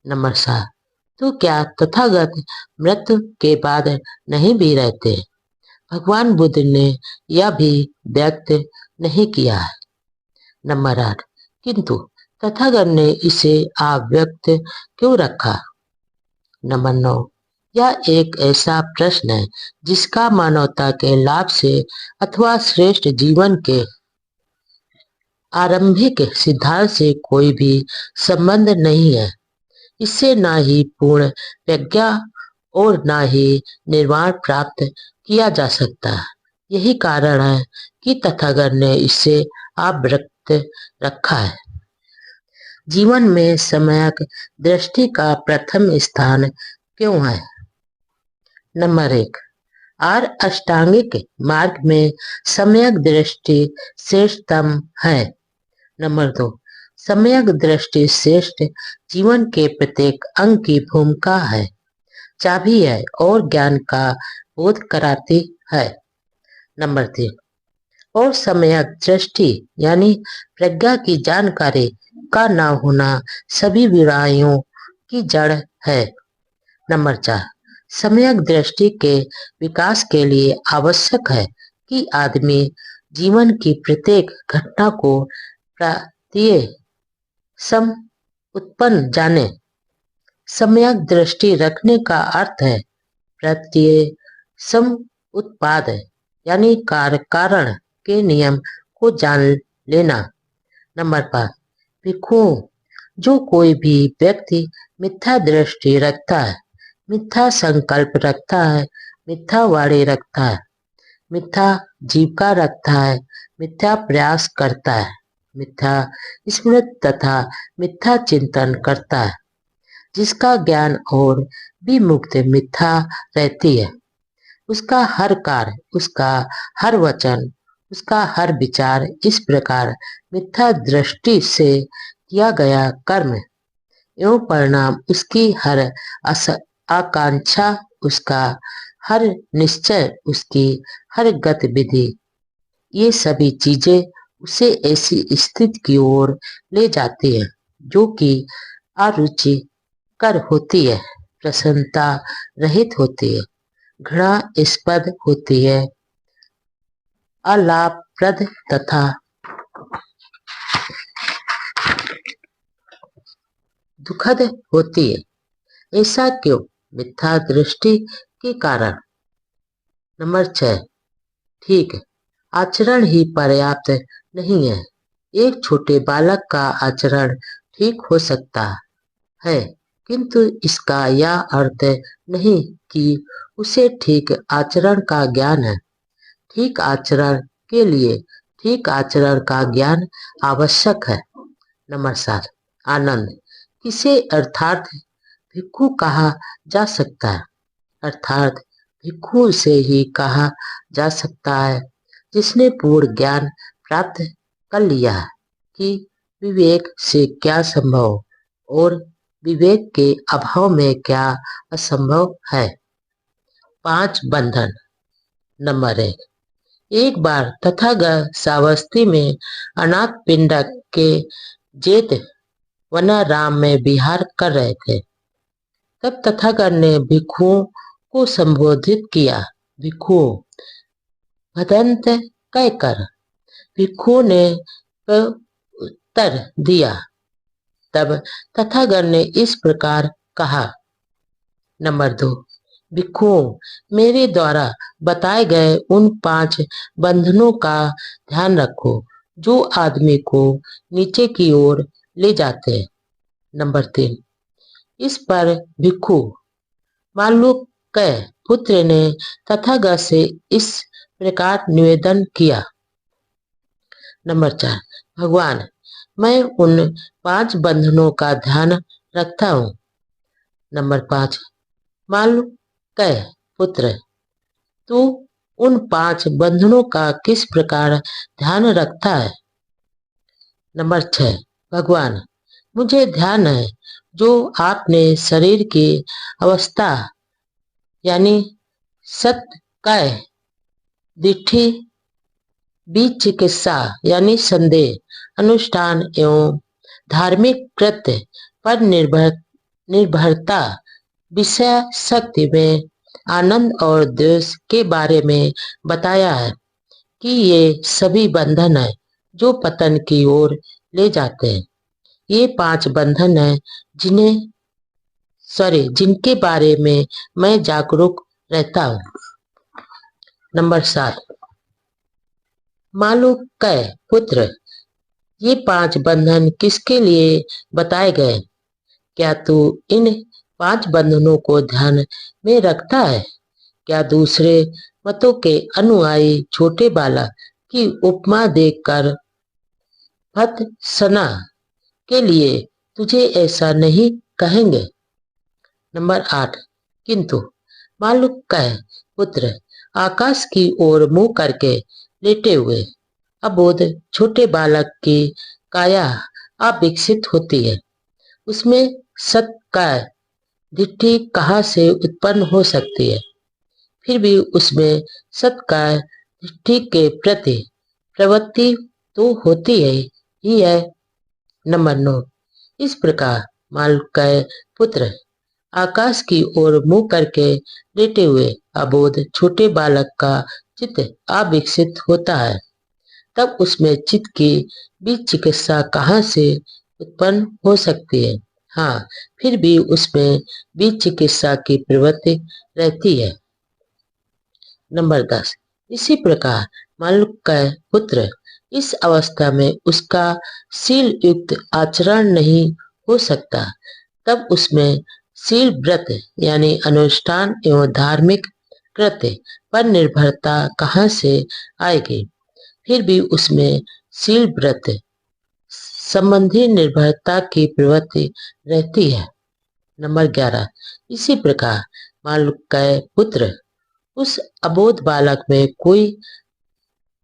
नंबर 7, तो क्या तथागत मृत्यु के बाद नहीं भी रहते? भगवान बुद्ध ने यह भी व्यक्त नहीं किया है। नंबर 8, किंतु तथागत ने इसे अव्यक्त क्यों रखा? नंबर 9, यह एक ऐसा प्रश्न है जिसका मानवता के लाभ से अथवा श्रेष्ठ जीवन के आरंभिक सिद्धांत से कोई भी संबंध नहीं है। इससे न ही पूर्ण प्रज्ञा और न ही निर्वाण प्राप्त किया जा सकता। यही कारण है कि तथागत ने इसे अव्यक्त रखा है। जीवन में सम्यक दृष्टि का प्रथम स्थान क्यों है? नंबर 1, आर अष्टांगिक मार्ग में सम्यक दृष्टि श्रेष्ठतम है। नंबर 2, सम्यक दृष्टि श्रेष्ठ जीवन के प्रत्येक अंग की भूमिका है, चाबी है और ज्ञान का बोध कराती है। नंबर 3, और सम्यक दृष्टि यानी प्रज्ञा की जानकारी का न होना सभी बुराइयों की जड़ है। नंबर 4, सम्यक दृष्टि के विकास के लिए आवश्यक है कि आदमी जीवन की प्रत्येक घटना को प्रत्यय सम उत्पन्न जाने। सम्यक दृष्टि रखने का अर्थ है प्रत्यय सम उत्पाद यानी कार्य कारण के नियम को जान लेना। नंबर 5, भिक्षुओं, जो कोई भी व्यक्ति मिथ्या दृष्टि रखता है, मिथ्या संकल्प रखता है, मिथ्या वाणी रखता है, मिथ्या जीविका रखता है, मिथ्या प्रयास करता है, मिथ्या स्मृति तथा मिथ्या चिंतन करता है, जिसका ज्ञान और भी मुक्ति मिथ्या रहती है, उसका हर कार्य, उसका हर वचन, उसका हर विचार इस प्रकार मिथ्या दृष्टि से किया गया कर्म एवं परिणाम, उसकी हर आकांक्षा, उसका हर निश्चय, उसकी हर गतिविधि, ये सभी चीजें उसे ऐसी स्थिति की ओर ले जाती है जो कि अरुचिकर होती है, प्रसन्नता रहित होती है, घृणास्पद होती है, अलाभप्रद तथा दुखद होती है। ऐसा क्यों? मिथ्या दृष्टि के कारण। नंबर 6, ठीक आचरण ही पर्याप्त नहीं है। एक छोटे बालक का आचरण ठीक हो सकता है, किंतु इसका यह अर्थ नहीं कि उसे ठीक आचरण का ज्ञान है। ठीक आचरण के लिए ठीक आचरण का ज्ञान आवश्यक है। नंबर 7, आनंद किसे अर्थात भिक्षु कहा जा सकता है? अर्थात भिक्षु से ही कहा जा सकता है जिसने पूर्ण ज्ञान प्राप्त कर लिया है कि विवेक से क्या संभव और विवेक के अभाव में क्या असंभव है। 5 बंधन। नंबर 1, एक बार तथागत श्रावस्ती में अनाथ पिंडक के जेठ वनाराम में विहार कर रहे थे। तब तथागत ने भिक्षुओं को संबोधित किया, भिक्षुओं, भदंत कहकर। भिक्षुओं ने उत्तर दिया। तब तथागत ने इस प्रकार कहा। नंबर 2, भिक्षुओं, मेरे द्वारा बताए गए उन 5 बंधनों का ध्यान रखो जो आदमी को नीचे की ओर ले जाते हैं। नंबर 3, इस पर भिक्षु मालूक्य पुत्र ने तथागत से इस प्रकार निवेदन किया। नंबर 4, भगवान, मैं उन 5 बंधनों का ध्यान रखता हूँ। नंबर 5, मालूक्य पुत्र, तू उन 5 बंधनों का किस प्रकार ध्यान रखता है? नंबर 6, भगवान, मुझे ध्यान है जो आपने शरीर की अवस्था यानी सत्य, दिठी, बीच चिकित्सा यानी संदेह, अनुष्ठान एवं धार्मिक कृत्य पर निर्भरता, विषय शक्ति में आनंद और द्वेष के बारे में बताया है कि ये सभी बंधन है जो पतन की ओर ले जाते हैं। ये 5 बंधन है जिनके बारे में मैं जागरूक रहता हूँ। नंबर 7, मालूक्य पुत्र, ये 5 बंधन किसके लिए बताए गए? क्या तू इन 5 बंधनों को ध्यान में रखता है? क्या दूसरे मतों के अनुयायी छोटे बालक की उपमा देकर भत्सना के लिए तुझे ऐसा नहीं कहेंगे। नंबर 8, किंतु मालूक कह पुत्र, आकाश की ओर मुंह करके लेटे हुए अबोध छोटे बालक की काया अविकसित होती है। उसमें सत्काय दृष्टि कहाँ से उत्पन्न हो सकती है? फिर भी उसमें सत्काय दृष्टि के प्रति प्रवृत्ति तो होती है ही है। नंबर 9, इस प्रकार मालूकय पुत्र, आकाश की ओर मुंह करके लेटे हुए अबोध छोटे बालक का चित्त अविकसित होता है। तब उसमें चित्त की बीज चिकित्सा कहाँ से उत्पन्न हो सकती है? हाँ, फिर भी उसमें बीज चिकित्सा की प्रवृत्ति रहती है। नंबर 10, इसी प्रकार मालूकय पुत्र, इस अवस्था में उसका शील युक्त आचरण नहीं हो सकता। तब उसमें शील व्रत यानी अनुष्ठान एवं धार्मिक कृत्य पर निर्भरता कहाँ से आएगी? फिर भी उसमें शील व्रत संबंधी निर्भरता की प्रवृत्ति रहती है। नंबर 11, इसी प्रकार मालूकय पुत्र, उस अबोध बालक में कोई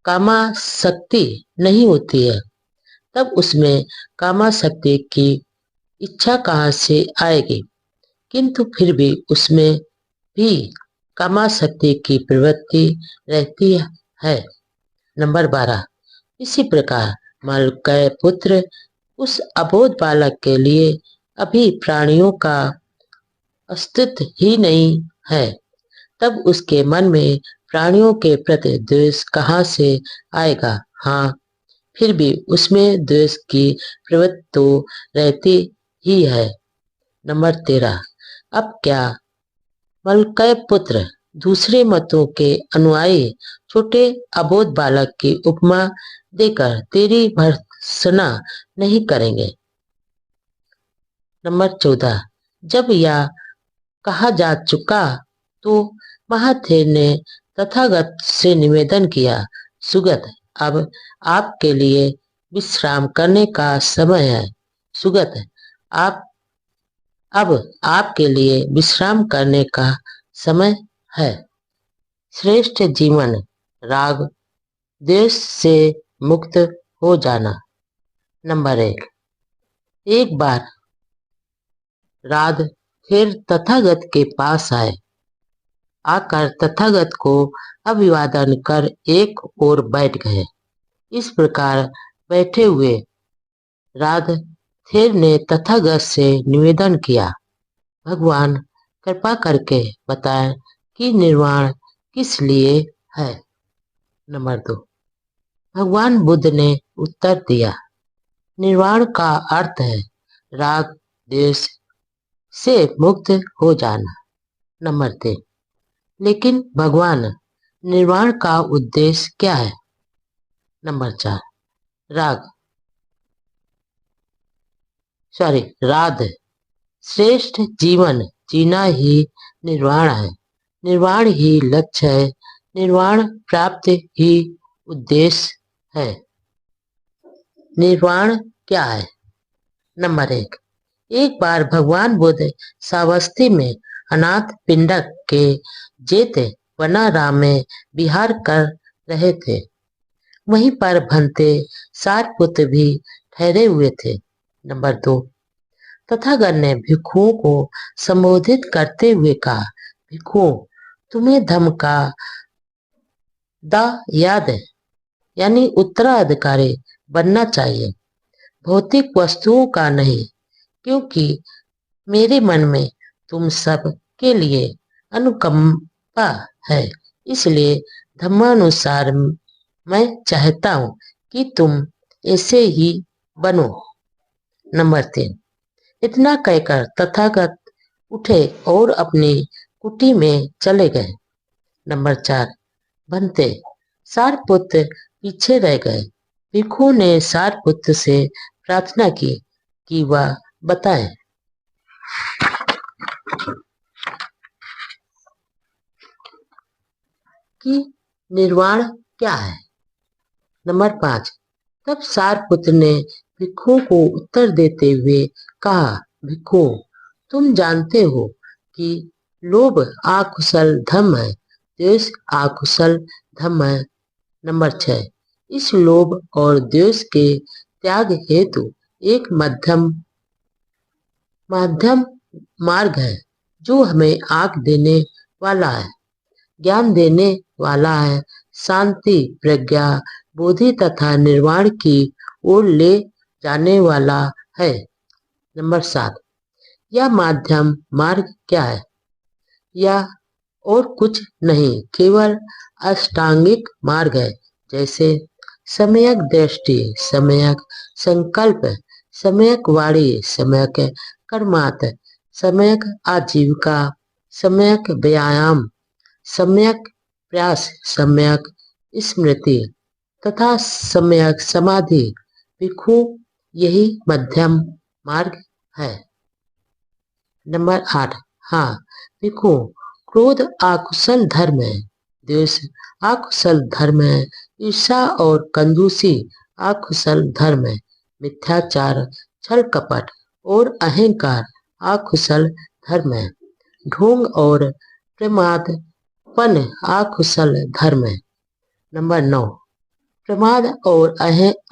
कामासक्ति नहीं होती है। तब उसमें कामासक्ति की इच्छा कहाँ से आएगी? किंतु फिर भी उसमें भी कामासक्ति की प्रवृत्ति रहती है। नंबर 12, इसी प्रकार मालूकय पुत्र, उस अबोध बालक के लिए अभी प्राणियों का अस्तित्व ही नहीं है। तब उसके मन में प्राणियों के प्रति द्वेष कहाँ से आएगा? हाँ, फिर भी उसमें द्वेष की प्रवृत्ति तो रहती ही है। नंबर 13, अब क्या मालूकय पुत्र दूसरे मतों के अनुयायी छोटे अबोध बालक की उपमा देकर तेरी भर्त्सना नहीं करेंगे? नंबर 14, जब यह कहा जा चुका तो महाथेर ने तथागत से निवेदन किया, सुगत, अब आपके लिए विश्राम करने का समय है। सुगत, आप अब आपके लिए विश्राम करने का समय है। श्रेष्ठ जीवन, राग द्वेष से मुक्त हो जाना। नंबर 1, एक बार राध फिर तथागत के पास आए। आकर तथागत को अभिवादन कर एक ओर बैठ गए। इस प्रकार बैठे हुए राधेर ने तथागत से निवेदन किया, भगवान कृपा करके बताएं कि निर्वाण किस लिए है? नंबर 2, भगवान बुद्ध ने उत्तर दिया, निर्वाण का अर्थ है राग द्वेष से मुक्त हो जाना। नंबर 3, लेकिन भगवान निर्वाण का उद्देश्य क्या है? नंबर 4, राध श्रेष्ठ जीवन जीना ही निर्वाण है। निर्वाण ही लक्ष्य है। निर्वाण प्राप्त ही उद्देश्य है। निर्वाण क्या है? नंबर 1, एक बार भगवान बुद्ध सावस्ती में अनाथ पिंडक के जेत वनाराम में विहार कर रहे थे। वहीं पर भंते सारपुत्र भी ठहरे हुए थे। नंबर 2, तथागत ने भिक्षुओं को संबोधित करते हुए कहा, भिक्षुओं, तुम्हें धम्म का दायाद यानी उत्तराधिकारी बनना चाहिए, भौतिक वस्तुओं का नहीं, क्योंकि मेरे मन में तुम सब के लिए अनुकंपा है। इसलिए धर्मानुसार मैं चाहता हूं कि तुम ऐसे ही बनो। नंबर 3, इतना कहकर तथागत उठे और अपनी कुटी में चले गए। नंबर 4, भंते सारपुत्र पीछे रह गए। भिक्षु ने सारपुत्र से प्रार्थना की कि वह बताए कि निर्वाण क्या है। नंबर 5, तब सारपुत्र ने भिक्षु को उत्तर देते हुए कहा, भिक्षु, तुम जानते हो कि लोभ आकुशल धर्म है, द्वेष आकुशल धर्म है। नंबर 6, इस लोभ और द्वेष के त्याग हेतु एक मध्यम मार्ग है जो हमें आंख देने वाला है, ज्ञान देने वाला है, शांति, प्रज्ञा, बोधि तथा निर्वाण की ओर ले जाने वाला है। नंबर 7, यह मध्यम मार्ग क्या है? यह और कुछ नहीं, केवल अष्टांगिक मार्ग है, जैसे सम्यक दृष्टि, सम्यक संकल्प, सम्यक वाणी, सम्यक कर्मात, सम्यक आजीविका, सम्यक व्यायाम, सम्यक प्रयास, सम्यक स्मृति तथा सम्यक समाधि। भिक्षु, यही मध्यम मार्ग है। नंबर 8, हाँ भिक्षु, क्रोध आकुशल धर्म है, द्वेष आकुशल धर्म है, ईर्ष्या और कंजूसी आकुशल धर्म है, मिथ्याचार, छल कपट और अहंकार आकुशल धर्म है, ढोंग और प्रमादपन आकुशल धर्म है। नंबर 9, प्रमाद और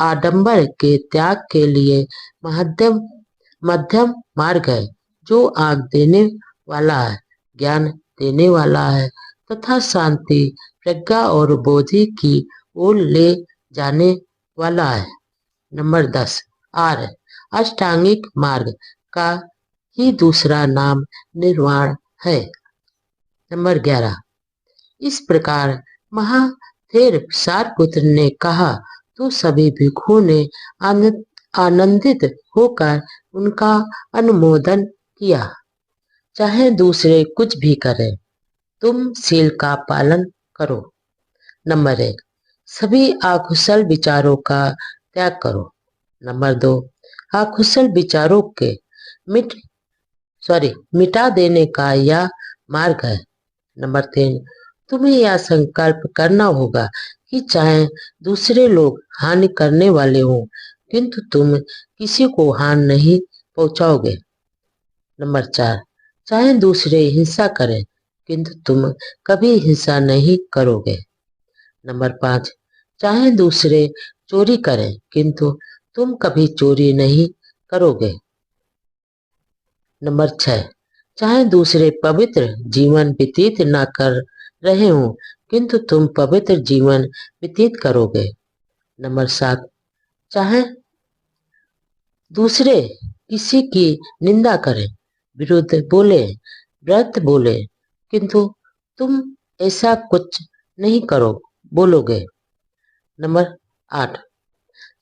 आडंबर के त्याग के लिए मध्यम मार्ग है जो आग देने वाला है, ज्ञान देने वाला है तथा शांति, प्रज्ञा और बोधि की ओर ले जाने वाला है। नंबर 10, आर अष्टांगिक मार्ग का ही दूसरा नाम निर्वाण है। नंबर 11, इस प्रकार महाथेर सारपुत्र ने कहा तो सभी भिक्षुओं ने आनंदित होकर उनका अनुमोदन किया। चाहे दूसरे कुछ भी करें, तुम शील का पालन करो। नंबर 1, सभी आकुशल विचारों का त्याग करो। नंबर 2, आकुशल विचारों के मिटा देने का यह मार्ग है। नंबर 3, तुम्हें यह संकल्प करना होगा कि चाहे दूसरे लोग हानि करने वाले हों, किंतु तुम किसी को हानि नहीं पहुंचाओगे। नंबर 4, चाहे दूसरे हिंसा करें, किंतु तुम कभी हिंसा नहीं करोगे। नंबर 5, चाहे दूसरे चोरी करें, किंतु तुम कभी चोरी नहीं करोगे। नंबर 6, चाहे दूसरे पवित्र जीवन व्यतीत न कर रहे हों, किंतु तुम पवित्र जीवन व्यतीत करोगे। नंबर 7, चाहे दूसरे किसी की निंदा करें, विरुद्ध बोले, व्रत बोले, किंतु तुम ऐसा कुछ नहीं बोलोगे। नंबर 8,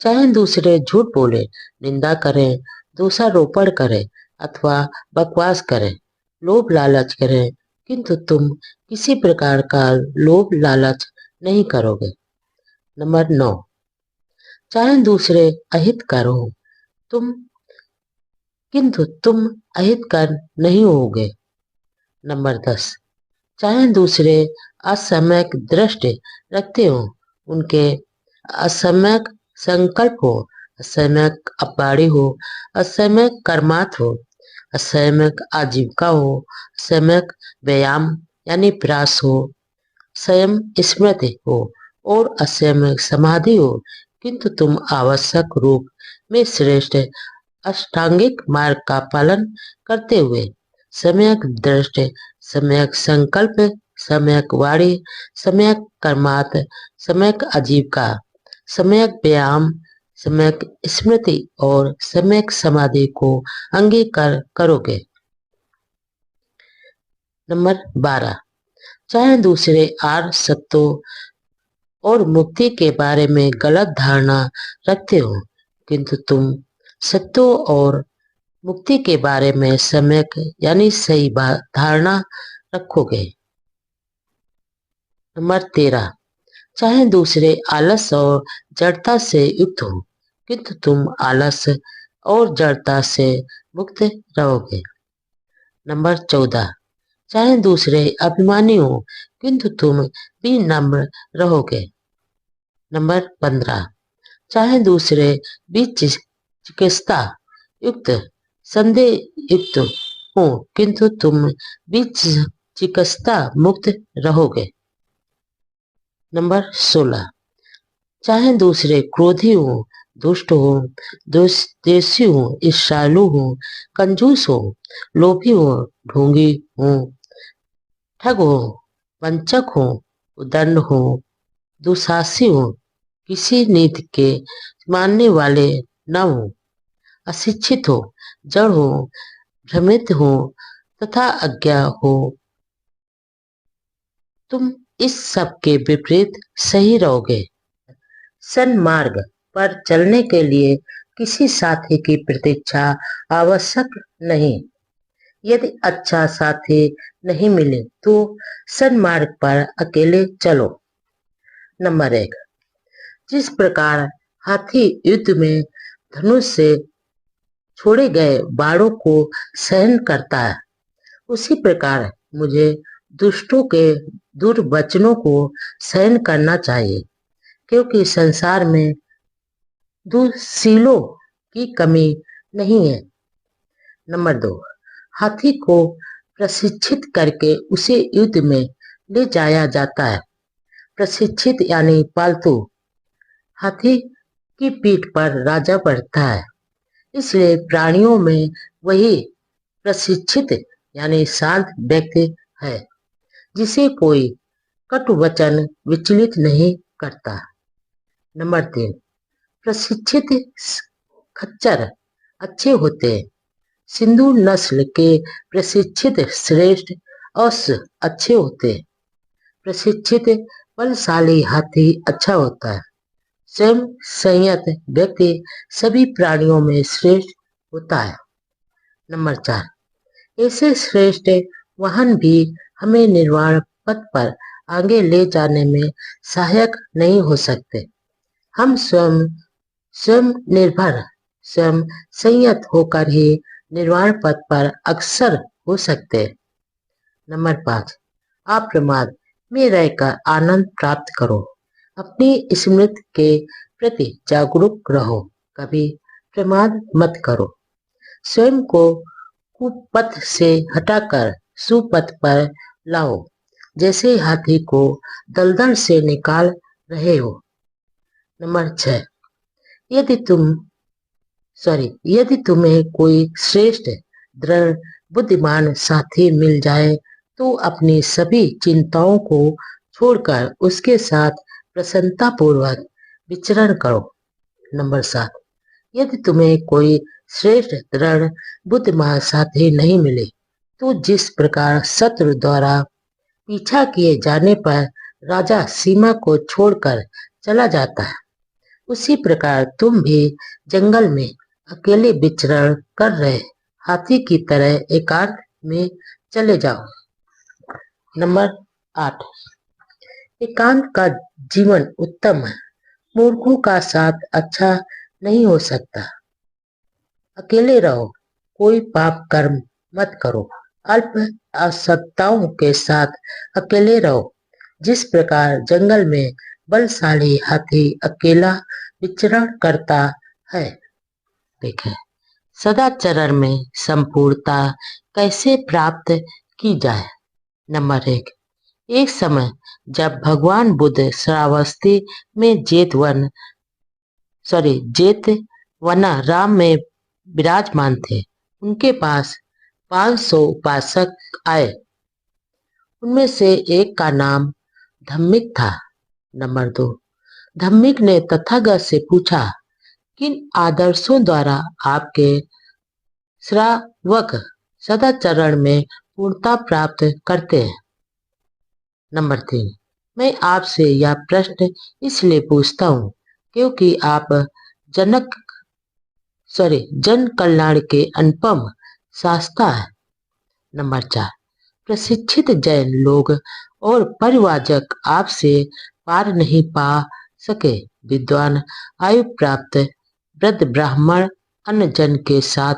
चाहे दूसरे झूठ बोले, निंदा करें, दोषारोपण करें अथवा बकवास करें, लोभ लालच करें, किंतु तुम किसी प्रकार का लोभ लालच नहीं करोगे। नंबर 9, चाहे दूसरे अहितकर हो, किंतु तुम अहितकर नहीं होगे। नंबर 10, चाहे दूसरे असम्यक दृष्टि रखते हो, उनके असम्यक संकल्प हो, असम्यक अपवाड़ी हो, असम्यक कर्मात हो, असम्यक आजीविका हो, असम्यक व्यायाम यानी प्रयास हो, संयम स्मृति हो और असम्यक समाधि हो, किंतु तुम आवश्यक रूप में श्रेष्ठ अष्टांगिक मार्ग का पालन करते हुए सम्यक दृष्टि, सम्यक संकल्प, सम्यक वाणी, सम्यक कर्मात, सम्यक आजीविका, सम्यक व्यायाम, सम्यक स्मृति और सम्यक समाधि को अंगीकार करोगे। नंबर 12, चाहे दूसरे आर्य सत्यों और मुक्ति के बारे में गलत धारणा रखते हो, किंतु तुम सत्यों और मुक्ति के बारे में सम्यक यानी सही धारणा रखोगे। नंबर 13, चाहे दूसरे आलस और जड़ता से युक्त हो, किंतु तुम आलस और जड़ता से मुक्त रहोगे। नंबर 14, चाहे दूसरे अभिमानी हो, किंतु तुम भी नम्र रहोगे। नंबर 15, चाहे दूसरे बीच चिकित्सा युक्त संदेह युक्त हो, किंतु तुम भी चिकित्सा मुक्त रहोगे। नंबर 16, चाहे दूसरे क्रोधी हो, दुष्ट हो, देशी हो, ईर्ष्यालु हो, कंजूस हो, लोभी हो, ढोंगी हो, ठग हो, वंचक हो, उदंड हो, दुशासी हो, किसी नीति के मानने वाले न हो, अशिक्षित हो, जड़ हो, भ्रमित हो तथा अज्ञा हो, तुम इस सब के विपरीत सही रहोगे। सन्मार्ग पर चलने के लिए किसी साथी की प्रतीक्षा आवश्यक नहीं। यदि अच्छा साथी नहीं मिले तो सन्मार्ग पर अकेले चलो। नंबर 1, जिस प्रकार हाथी युद्ध में धनुष से छोड़े गए बाणों को सहन करता है, उसी प्रकार मुझे दुष्टों के दुर्वचनों को सहन करना चाहिए, क्योंकि संसार में दुःशीलों की कमी नहीं है। नंबर 2, हाथी को प्रशिक्षित करके उसे युद्ध में ले जाया जाता है। प्रशिक्षित यानी पालतू। हाथी की पीठ पर राजा बैठता है, इसलिए प्राणियों में वही प्रशिक्षित यानी शांत व्यक्ति है, जिसे कोई कटु वचन विचलित नहीं करता। नंबर 3, प्रशिक्षित खच्चर अच्छे होते हैं। सिंधु नस्ल के प्रशिक्षित श्रेष्ठ अश्व अच्छे होते हैं। प्रशिक्षित बलशाली हाथी अच्छा होता है। स्वयं संयत व्यक्ति सभी प्राणियों में श्रेष्ठ होता है। नंबर 4, ऐसे श्रेष्ठ वाहन भी हमें निर्वाण पथ पर आगे ले जाने में सहायक नहीं हो सकते। हम स्वयं निर्भर, स्वयं संयत होकर ही निर्वाण पथ पर अग्रसर हो सकते हैं। नंबर 5, अप्रमाद में रहकर आनंद प्राप्त करो। अपनी स्मृति के प्रति जागरूक रहो, कभी प्रमाद मत करो। स्वयं को कुपथ से हटाकर सुपथ पर लाओ, जैसे हाथी को दलदल से निकाल रहे हो। नंबर 6, यदि तुम्हें कोई श्रेष्ठ दृढ़ बुद्धिमान साथी मिल जाए तो अपनी सभी चिंताओं को छोड़कर उसके साथ प्रसन्नता पूर्वक विचरण करो। नंबर 7, यदि तुम्हें कोई श्रेष्ठ दृढ़ बुद्धिमान साथी नहीं मिले तो जिस प्रकार शत्रु द्वारा पीछा किए जाने पर राजा सीमा को छोड़कर चला जाता है, उसी प्रकार तुम भी जंगल में अकेले विचरण कर रहे हाथी की तरह एकांत में चले जाओ। नंबर 8, एकांत का जीवन उत्तम है। मूर्खों का साथ अच्छा नहीं हो सकता। अकेले रहो, कोई पाप कर्म मत करो। अल्प आसक्ताओं के साथ अकेले रहो। जिस प्रकार जंगल में बलशाली हाथी अकेला विचरण करता है। देखें, सदाचरण में संपूर्णता कैसे प्राप्त की जाए। नंबर 1, एक समय जब भगवान बुद्ध श्रावस्ती में जेतवनाराम में विराजमान थे, उनके पास 500 उपासक आए। उनमें से एक का नाम धम्मिक था। नंबर 2, धम्मिक ने तथागत से पूछा, किन आदर्शों द्वारा आपके श्रावक सदाचरण में पूर्णता प्राप्त करते हैं। नंबर 3, मैं आपसे यह प्रश्न इसलिए पूछता हूँ क्योंकि आप जन कल्याण के अनुपम शास्ता है। नंबर 4, प्रशिक्षित जैन लोग और परिवाजक आपसे पार नहीं पा सके। विद्वान आयु प्राप्त वृद्ध ब्राह्मण अन्य जन के साथ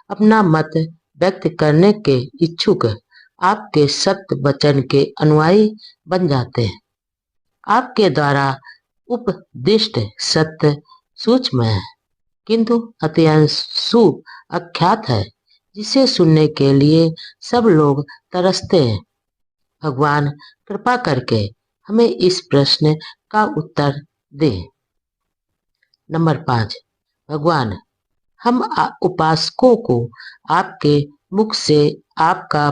अपना मत व्यक्त करने के इच्छुक आपके सत्य वचन के अनुयायी बन जाते हैं। आपके द्वारा उपदिष्ट सत्य सूक्ष्म है, किंतु अत्यंशु अख्यात है, जिसे सुनने के लिए सब लोग तरसते हैं। भगवान कृपा करके हमें इस प्रश्न का उत्तर दें। नंबर 5। भगवान, हम उपासकों को आपके मुख से आपका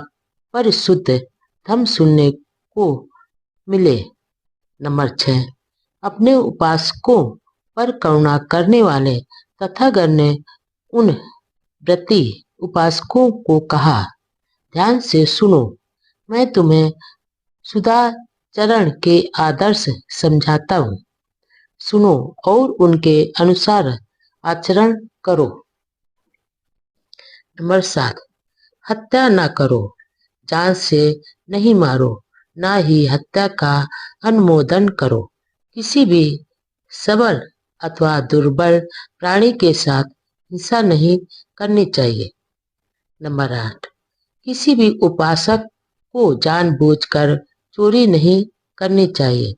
परिशुद्ध धर्म सुनने को मिले। नंबर 6। अपने उपासकों पर करुणा करने वाले तथागत ने उन व्रती उपासकों को कहा, ध्यान से सुनो, मैं तुम्हें सुधाचरण के आदर्श समझाता हूँ। सुनो और उनके अनुसार आचरण करो। नंबर 7। हत्या न करो, जान से नहीं मारो, ना ही हत्या का अनुमोदन करो। किसी भी सबल अथवा दुर्बल प्राणी के साथ हिंसा नहीं करनी चाहिए। नंबर 8। किसी भी उपासक को जानबूझकर चोरी नहीं करनी चाहिए,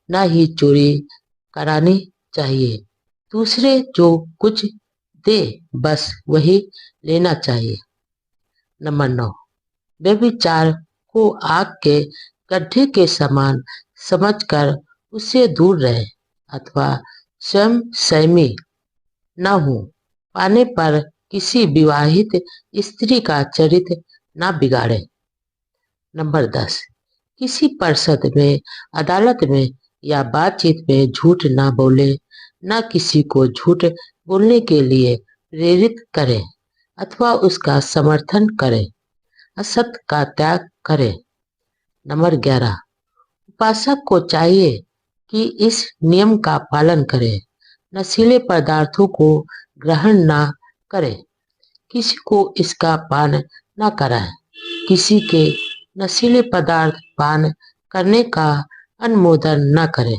ना ही चोरी करानी चाहिए। दूसरे जो कुछ दे बस वही लेना चाहिए। नंबर 9। व्यभिचार को आग के गड्ढे के समान समझकर उससे दूर रहे अथवा स्वयं संयमी न हो। पाने पर किसी विवाहित स्त्री का चरित्र न बिगाड़े। नंबर 10। किसी परिषद में, अदालत में या बातचीत में झूठ न बोले, न किसी को झूठ बोलने के लिए प्रेरित करें अथवा उसका समर्थन करें। असत्य का त्याग करें। नंबर 11। उपासक को चाहिए कि इस नियम का पालन करे, नशीले पदार्थों को ग्रहण न करे, किसी को इसका पान न कराए, किसी के नशीले पदार्थ पान करने का अनुमोदन न करे।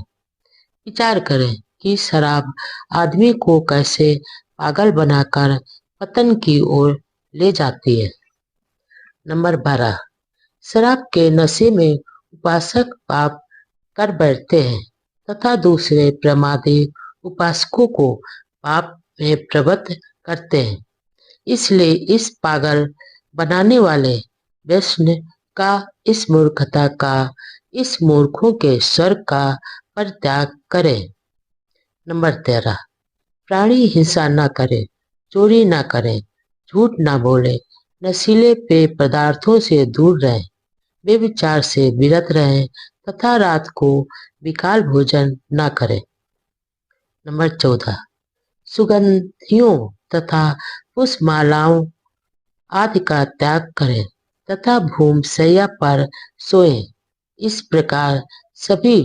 विचार करें कि शराब आदमी को कैसे पागल बनाकर पतन की ओर ले जाती है। नंबर 12। शराब के नशे में उपासक पाप कर बैठते हैं तथा दूसरे प्रमादी उपासकों को पाप में प्रवृत्त करते हैं। इसलिए इस पागल बनाने वाले व्यसन का, इस मूर्खता का, इस मूर्खों के स्वर्ग का परित्याग करें। नंबर 13। प्राणी हिंसा न करे, चोरी न करे, झूठ न बोले, नशीले पेय पदार्थों से दूर रहें, व्यभिचार से विरत रहें तथा रात को विकाल भोजन न करें। नंबर 14। सुगंधियों तथा पुष्पमालाओं आदि का त्याग करें तथा भूमशैया पर सोएं। इस प्रकार सभी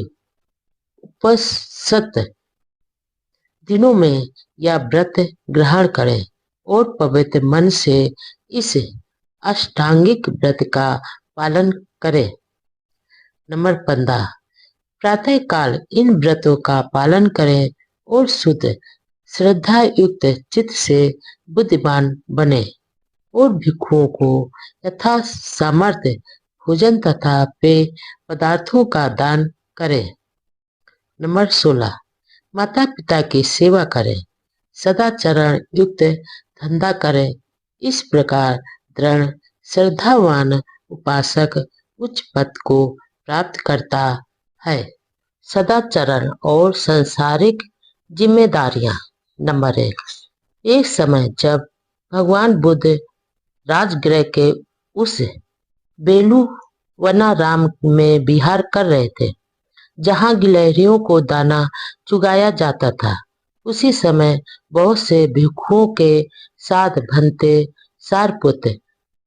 उपसत दिनों में यह व्रत ग्रहण करें और पवित्र मन से इस अष्टांगिक व्रत का पालन करें। नंबर 15। प्रातः काल इन व्रतों का पालन करें और शुद्ध श्रद्धा युक्त चित्त से बुद्धिमान बने और भिक्षुओं को यथा सामर्थ्य भोजन तथा पेय पदार्थों का दान करें। नंबर 16। माता पिता की सेवा करें, सदाचरण युक्त धंधा करें। इस प्रकार दृढ़ श्रद्धावान उपासक उच्च पद को प्राप्त करता है। सदाचरण और सांसारिक जिम्मेदारियां। नंबर 1। एक समय जब भगवान बुद्ध राजगृह के उस बेलुवनाराम में विहार कर रहे थे जहां गिलहरियों को दाना चुगाया जाता था, उसी समय बहुत से भिक्षुओं के साथ भंते सारपुत्र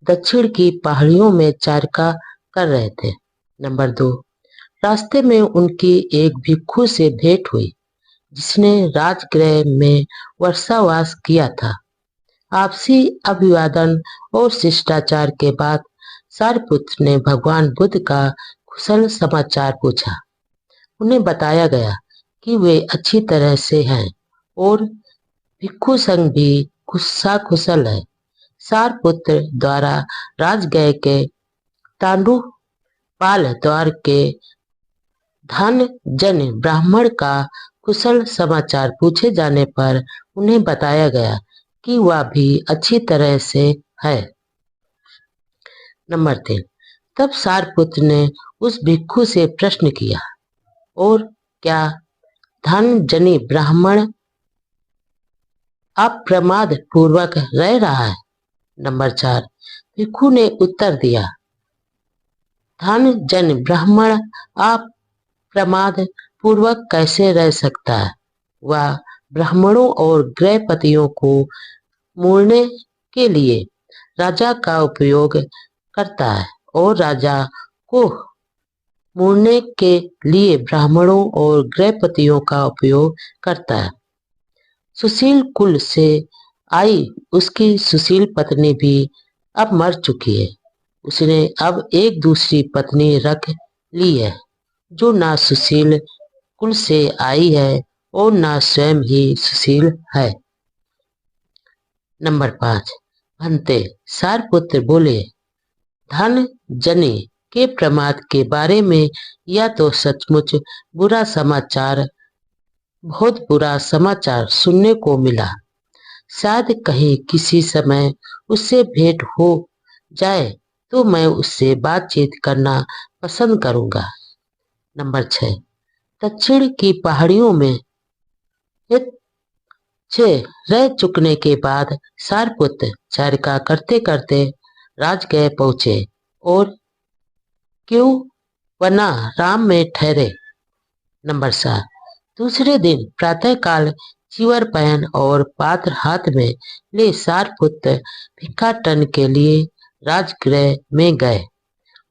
दक्षिण की पहाड़ियों में चारका कर रहे थे। नंबर 2। रास्ते में उनकी एक भिक्षु से भेंट हुई जिसने राजगृह में वर्षावास किया था। आपसी अभिवादन और शिष्टाचार के बाद सारपुत्र ने भगवान बुद्ध का कुशल समाचार पूछा। उन्हें बताया गया कि वे अच्छी तरह से हैं और भिक्षु संघ भी कुशल है। सारपुत्र द्वारा राजगृह के तांडुपाल द्वार के धन जन ब्राह्मण का कुशल समाचार पूछे जाने पर उन्हें बताया गया कि वह भी अच्छी तरह से है। नंबर 3, तब सारपुत्र ने उस भिक्षु से प्रश्न किया, और क्या धनजनी ब्राह्मण अप्रमाद पूर्वक रह रहा है? नंबर 4, भिक्षु ने उत्तर दिया, धनजन ब्राह्मण अप्रमाद पूर्वक कैसे रह सकता है? वह ब्राह्मणों और गृहपतियों को मोड़ने के लिए राजा का उपयोग करता है, और राजा को मोड़ने के लिए ब्राह्मणों और गृहपतियों का उपयोग करता है। सुशील कुल से आई उसकी सुशील पत्नी भी अब मर चुकी है। उसने अब एक दूसरी पत्नी रख ली है, जो ना सुशील कुल से आई है और ना स्वयं ही सुशील है। नंबर 5, भंते सारपुत्र बोले, धन जनी के प्रमाद के बारे में यह तो सचमुच बुरा समाचार, बहुत बुरा समाचार सुनने को मिला। शायद कहीं किसी समय उससे भेंट हो जाए तो मैं उससे बातचीत करना पसंद करूंगा। नंबर 6, दक्षिण की पहाड़ियों में रह चुकने के बाद सारपुत्र चरखा करते करते राजगृह पहुंचे और क्यों वना राम में ठहरे। नंबर 7, दूसरे दिन प्रातःकाल चिवर पहन और पात्र हाथ में ले सारपुत्र भिक्षाटन के लिए राजगृह में गए।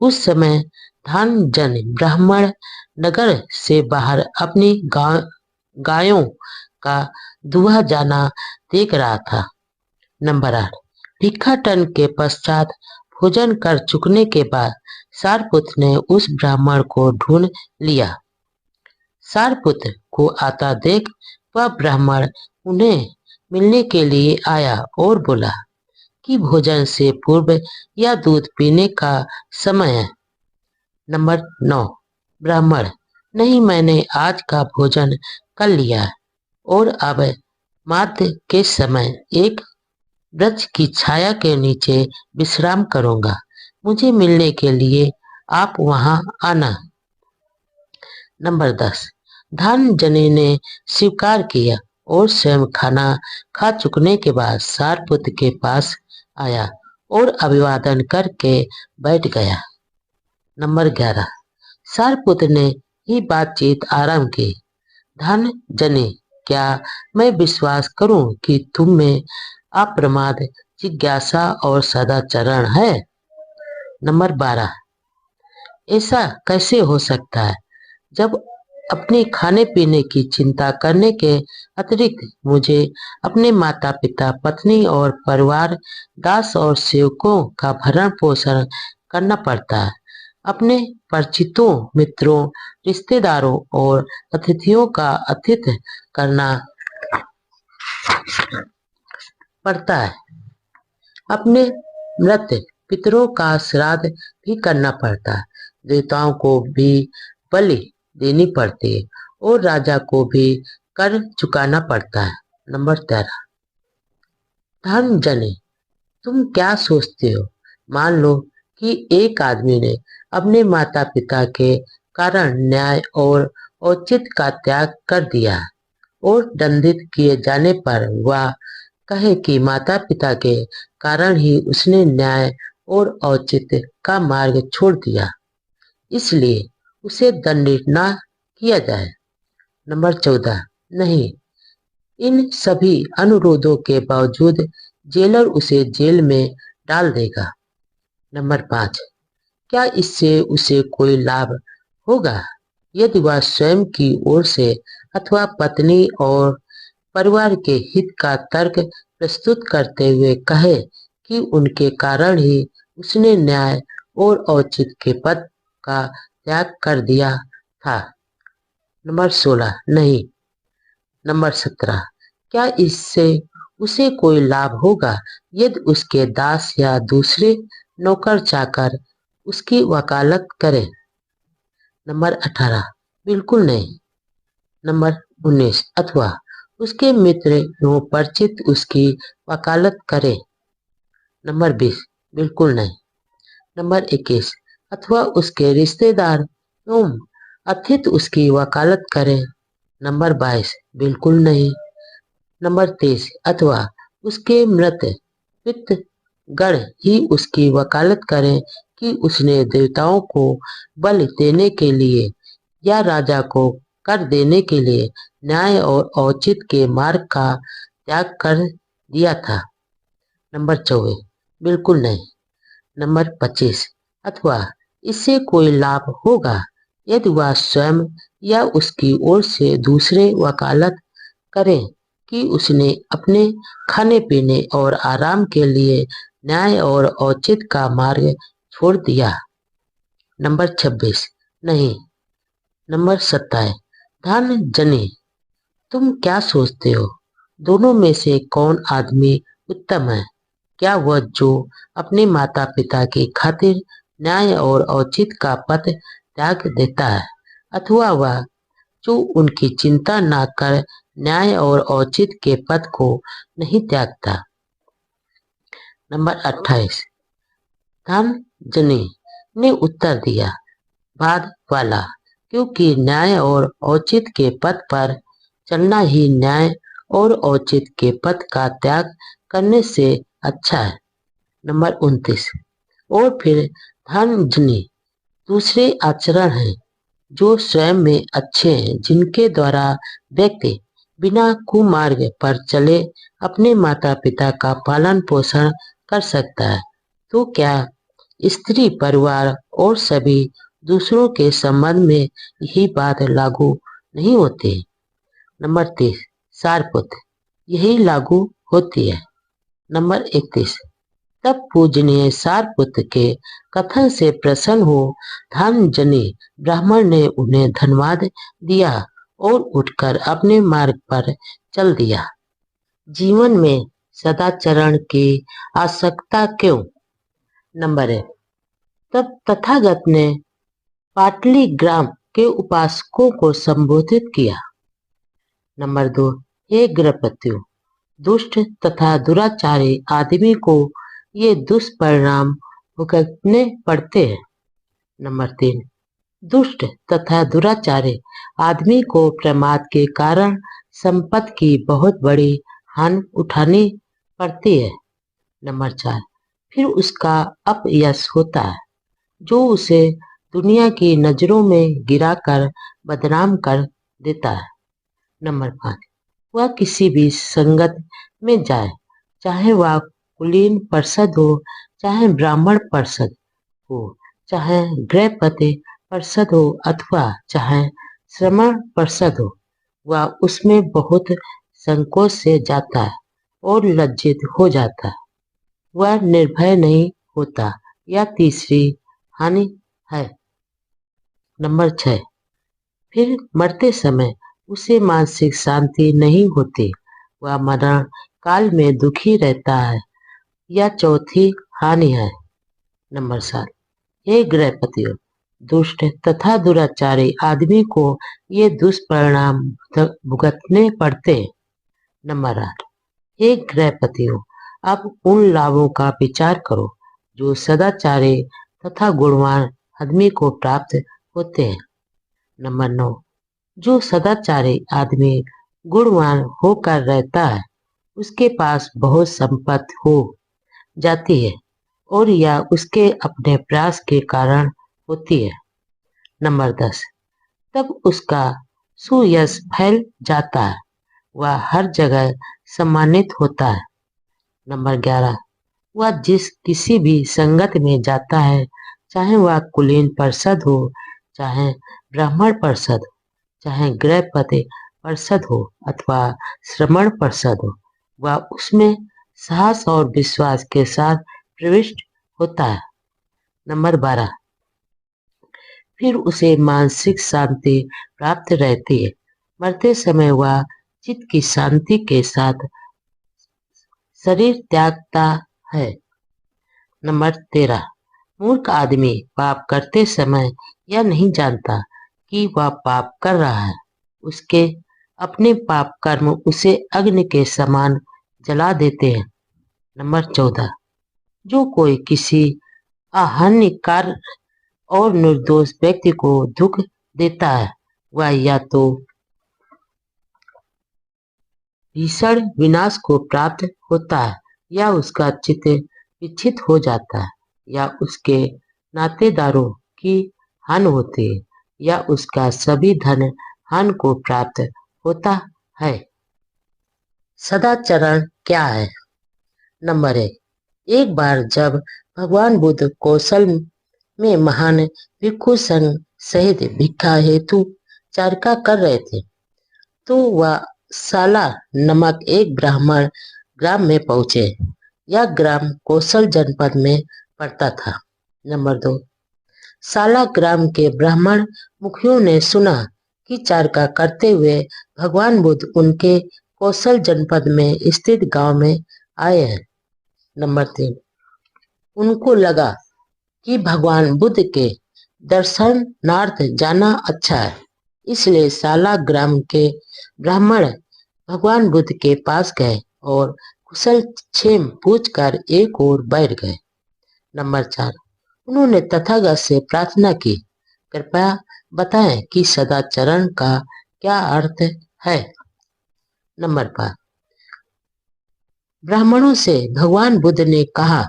उस समय धनजन ब्राह्मण नगर से बाहर अपनी गायों का दुहा जाना देख रहा था। नंबर 8, भिक्षाटन के पश्चात भोजन कर चुकने के बाद सारपुत्र ने उस ब्राह्मण को ढूंढ लिया। सारपुत्र को आता देख वह ब्राह्मण उन्हें मिलने के लिए आया और बोला कि भोजन से पूर्व यह दूध पीने का समय है। नंबर 9, ब्राह्मण, नहीं, मैंने आज का भोजन कर लिया है और अब माध्य के समय एक वृक्ष की छाया के नीचे विश्राम करूंगा। मुझे मिलने के लिए आप वहां आना। नंबर 10, धनजनी ने स्वीकार किया और स्वयं खाना खा चुकने के बाद सारपुत्र के पास आया और अभिवादन करके बैठ गया। नंबर 11, सारपुत्र ने ही बातचीत आरंभ की। धनजनी, क्या मैं विश्वास करूं कि तुम में अप्रमाद, जिज्ञासा और सदाचरण है? नंबर 12, ऐसा कैसे हो सकता है जब अपने खाने पीने की चिंता करने के अतिरिक्त मुझे अपने माता पिता, पत्नी और परिवार, दास और सेवकों का भरण पोषण करना पड़ता है। अपने परिचितों, मित्रों, रिश्तेदारों और अतिथियों का आतिथ्य करना पड़ता है। अपने मृत पितरों का श्राद्ध भी करना पड़ता है। देवताओं को भी बलि देनी पड़ती है और राजा को भी कर चुकाना पड़ता है। नंबर 13, धनजनी, तुम क्या सोचते हो? मान लो कि एक आदमी ने अपने माता पिता के कारण न्याय और औचित्य का त्याग कर दिया और दंडित किए जाने पर वह कहे कि माता पिता के कारण ही उसने न्याय और औचित्य का मार्ग छोड़ दिया, इसलिए उसे दंडित न किया जाए। नंबर 14, नहीं, इन सभी अनुरोधों के बावजूद जेलर उसे जेल में डाल देगा। नंबर 5, क्या इससे उसे कोई लाभ होगा? यदि वह स्वयं की ओर से अथवा पत्नी और परिवार के हित का तर्क प्रस्तुत करते हुए कहे कि उनके कारण ही उसने न्याय और औचित्य के पद का त्याग कर दिया था। नंबर 16, नहीं। नंबर 17, क्या इससे उसे कोई लाभ होगा यदि उसके दास या दूसरे नौकर चाकर उसकी वकालत करें? नंबर 18, बिल्कुल नहीं। नंबर 19 अथवा उसके मित्र एवं परिचित उसकी वकालत करें। नंबर 20 बिल्कुल नहीं। नंबर 21 अथवा उसके रिश्तेदार एवं अतिथि उसकी वकालत करें। नंबर 22 बिल्कुल नहीं। नंबर 23 अथवा उसके मृत पितृगण ही उसकी वकालत करें कि उसने देवताओं को बलि देने के लिए या राजा को कर देने के लिए न्याय और औचित्य के मार्ग का त्याग कर दिया था। नंबर 24 बिल्कुल नहीं। नंबर 25 अथवा इससे कोई लाभ होगा यदि वह स्वयं या उसकी ओर से दूसरे वकालत करें कि उसने अपने खाने पीने और आराम के लिए न्याय और औचित्य का मार्ग छोड़ दिया। नंबर 26 नहीं। नंबर 27 धन जनी तुम क्या सोचते हो, दोनों में से कौन आदमी उत्तम है? क्या वह जो अपने माता पिता की खातिर न्याय और औचित्य का पथ त्याग देता है, अथवा वह जो उनकी चिंता न कर न्याय और औचित्य के पथ को नहीं त्यागता? नंबर 28 धनजनी ने उत्तर दिया, बाद वाला, क्योंकि न्याय और औचित्य के पथ पर चलना ही न्याय और औचित्य के पथ का त्याग करने से अच्छा है। नंबर 29 और फिर धनजनी दूसरे आचरण हैं जो स्वयं में अच्छे हैं, जिनके द्वारा व्यक्ति बिना कुमार्ग पर चले अपने माता पिता का पालन पोषण कर सकता है। तो क्या स्त्री परिवार और सभी दूसरों के संबंध में यही बात लागू नहीं होती? नंबर 30 सारपुत्र यही लागू होती है। नंबर 31 तब पूजनीय सारपुत्र के कथन से प्रसन्न हो धनजनी ब्राह्मण ने उन्हें धन्यवाद दिया और उठकर अपने मार्ग पर चल दिया। जीवन में सदाचरण की आवश्यकता क्यों? नंबर 1 तब तथागत ने पाटलीग्राम के उपासकों को संबोधित किया। नंबर 2 हे गृहपतियों, दुष्ट तथा दुराचारी आदमी को ये दुष्परिणाम भुगतने पड़ते हैं। नंबर 3 दुष्ट तथा दुराचारी आदमी को प्रमाद के कारण संपत्ति की बहुत बड़ी हानि उठानी पड़ती है। नंबर 4 फिर उसका अपयश होता है जो उसे दुनिया की नजरों में गिराकर बदनाम कर देता है। नंबर 5 वह किसी भी संगत में जाए, चाहे वह कुलीन परिषद हो, चाहे ब्राह्मण परिषद हो, चाहे गृहपति परिषद हो अथवा चाहे श्रमण परिषद हो, वह उसमें बहुत संकोच से जाता है और लज्जित हो जाता है। वह निर्भय नहीं होता। या तीसरी हानि है। नंबर 6 फिर मरते समय उसे मानसिक शांति नहीं होती, वह मरण काल में दुखी रहता है। या चौथी हानि है। नंबर 7 हे गृहपतियों, दुष्ट तथा दुराचारी आदमी को ये दुष्परिणाम भुगतने पड़ते हैं। नंबर 8 हे गृहपतियों, अब उन लाभों का विचार करो जो सदाचारी तथा गुणवान आदमी को प्राप्त होते हैं। नंबर 9 जो सदाचारी आदमी गुणवान होकर रहता है, उसके पास बहुत संपत्ति हो जाती है और यह उसके अपने प्रयास के कारण होती है। नंबर 10 तब उसका सुयश फैल जाता है, वह हर जगह सम्मानित होता है। नंबर 11 वह जिस किसी भी संगत में जाता है, चाहे वह कुलीन परिषद हो, चाहे ब्राह्मण परिषद हो, चाहे गृहपति परिषद हो अथवा श्रमण परिषद हो, वह उसमें साहस और विश्वास के साथ प्रविष्ट होता है। नंबर 12 फिर उसे मानसिक शांति प्राप्त रहती है। मरते समय वह चित्त की शांति के साथ शरीर त्यागता है। नंबर 13 मूर्ख आदमी पाप करते समय यह नहीं जानता कि वह पाप कर रहा है। उसके अपने पाप कर्म उसे अग्नि के समान जला देते हैं। नंबर 14, जो कोई किसी अहानिकार और निर्दोष व्यक्ति को दुख देता है वह या तो भीषण विनाश को प्राप्त होता है, या उसका चित्त विक्षिप्त हो जाता है, या उसके नातेदारों की हानि होती है, या उसका सभी धन हानि को प्राप्त होता है। सदाचरण क्या है? नंबर 1, एक बार जब भगवान बुद्ध कौशल में महान भिक्षु संघ सहित भिक्षा हेतु चर्चा कर रहे थे, तो वह साला नामक एक ब्राह्मण ग्राम में पहुंचे। यह ग्राम कौशल जनपद में पड़ता था। नंबर 2, साला ग्राम के ब्राह्मण मुखियों ने सुना कि चर्चा करते हुए भगवान बुद्ध उनके कौशल जनपद में स्थित गांव में आए हैं। नंबर 3, उनको लगा कि भगवान बुद्ध के दर्शनार्थ जाना अच्छा है, इसलिए साला ग्राम के ब्राह्मण भगवान बुद्ध के पास गए और कुशल क्षेम पूछकर एक ओर बैठ गए। नंबर 4, उन्होंने तथागत से प्रार्थना की, कृपया बताएं कि सदाचरण का क्या अर्थ है। नंबर 5, ब्राह्मणों से भगवान बुद्ध ने कहा,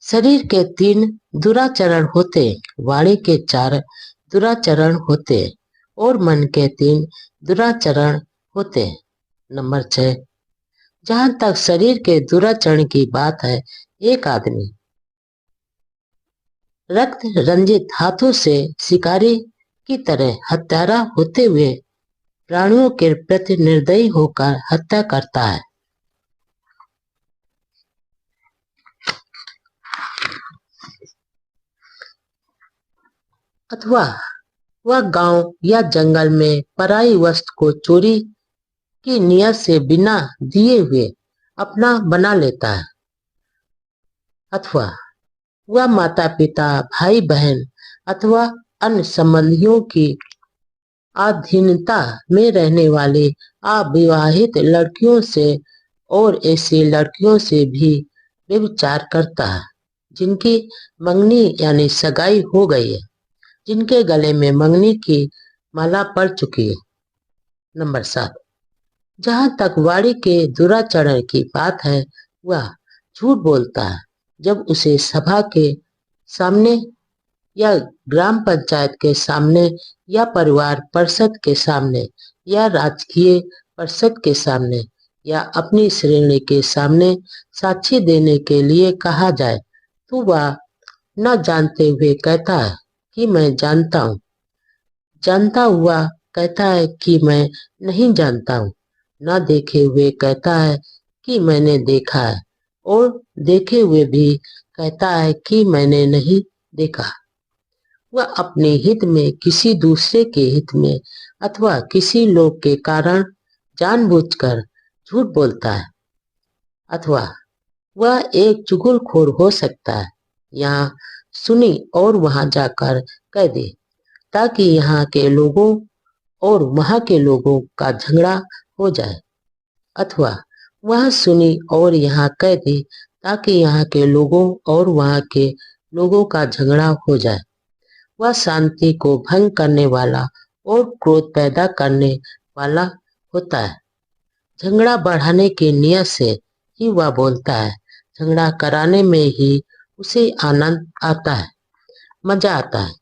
शरीर के 3 दुराचरण होते, वाणी के 4 दुराचरण होते और मन के 3 दुराचरण होते। नंबर 6, जहां तक शरीर के दुराचरण की बात है, एक आदमी रक्त रंजित हाथों से शिकारी की तरह हत्यारा होते हुए प्राणियों के प्रति निर्दयी होकर हत्या करता है, अथवा वह गांव या जंगल में पराई वस्तु को चोरी की नियत से बिना दिए हुए अपना बना लेता है, अथवा वह माता पिता भाई बहन अथवा अन्य संबंधियों की अधीनता में रहने वाली अविवाहित लड़कियों से और ऐसी लड़कियों से भी व्यभिचार करता है जिनकी मंगनी यानी सगाई हो गई है, जिनके गले में मंगनी की माला पड़ चुकी है। नंबर 7, जहां तक वाणी के दुराचरण की बात है, वह झूठ बोलता है जब उसे सभा के सामने या ग्राम पंचायत के सामने या परिवार परिषद के सामने या राजकीय परिषद के सामने या अपनी श्रेणी के सामने साक्षी देने के लिए कहा जाए, तो वह न जानते हुए कहता है कि मैं जानता हूँ, जानता हुआ कहता है कि मैं नहीं जानता हूँ, न देखे हुए कहता है कि मैंने देखा है, और देखे हुए भी कहता है कि मैंने नहीं देखा। वह अपने हित में किसी दूसरे के हित में अथवा किसी लोग के कारण जानबूझकर झूठ बोलता है, अथवा वह एक चुगलखोर हो सकता है, यहाँ सुनी और वहां जाकर कह दे ताकि यहाँ के लोगों और वहां के लोगों का झगड़ा हो जाए, अथवा वह सुनी और यहाँ कह दे ताकि यहाँ के लोगों और वहां के लोगों का झगड़ा हो जाए। वह शांति को भंग करने वाला और क्रोध पैदा करने वाला होता है। झगड़ा बढ़ाने की नियत से ही वह बोलता है, झगड़ा कराने में ही उसे आनंद आता है, मजा आता है,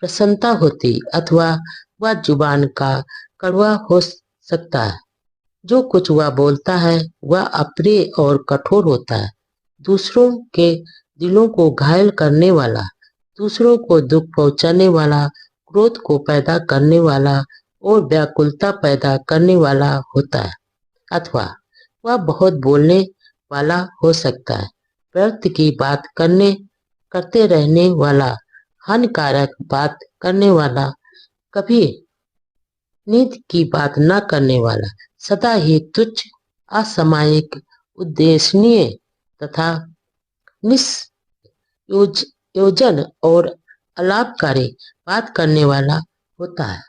प्रसन्नता होती, अथवा वह जुबान का कड़वा हो सकता है। जो कुछ वह बोलता है वह अप्रिय और कठोर होता है, दूसरों के दिलों को घायल करने वाला, दूसरों को दुख पहुंचाने वाला, क्रोध को पैदा करने वाला और व्याकुलता पैदा करने वाला होता है, अथवा वह बहुत बोलने वाला हो सकता है, व्यर्थ की बात करते रहने वाला, हानिकारक बात करने वाला, कभी नीति की बात न करने वाला, सदा ही तुच्छ, असामयिक, उद्देश्यहीन तथा निष्प्रयोजन और अलाभकारी बात करने वाला होता है।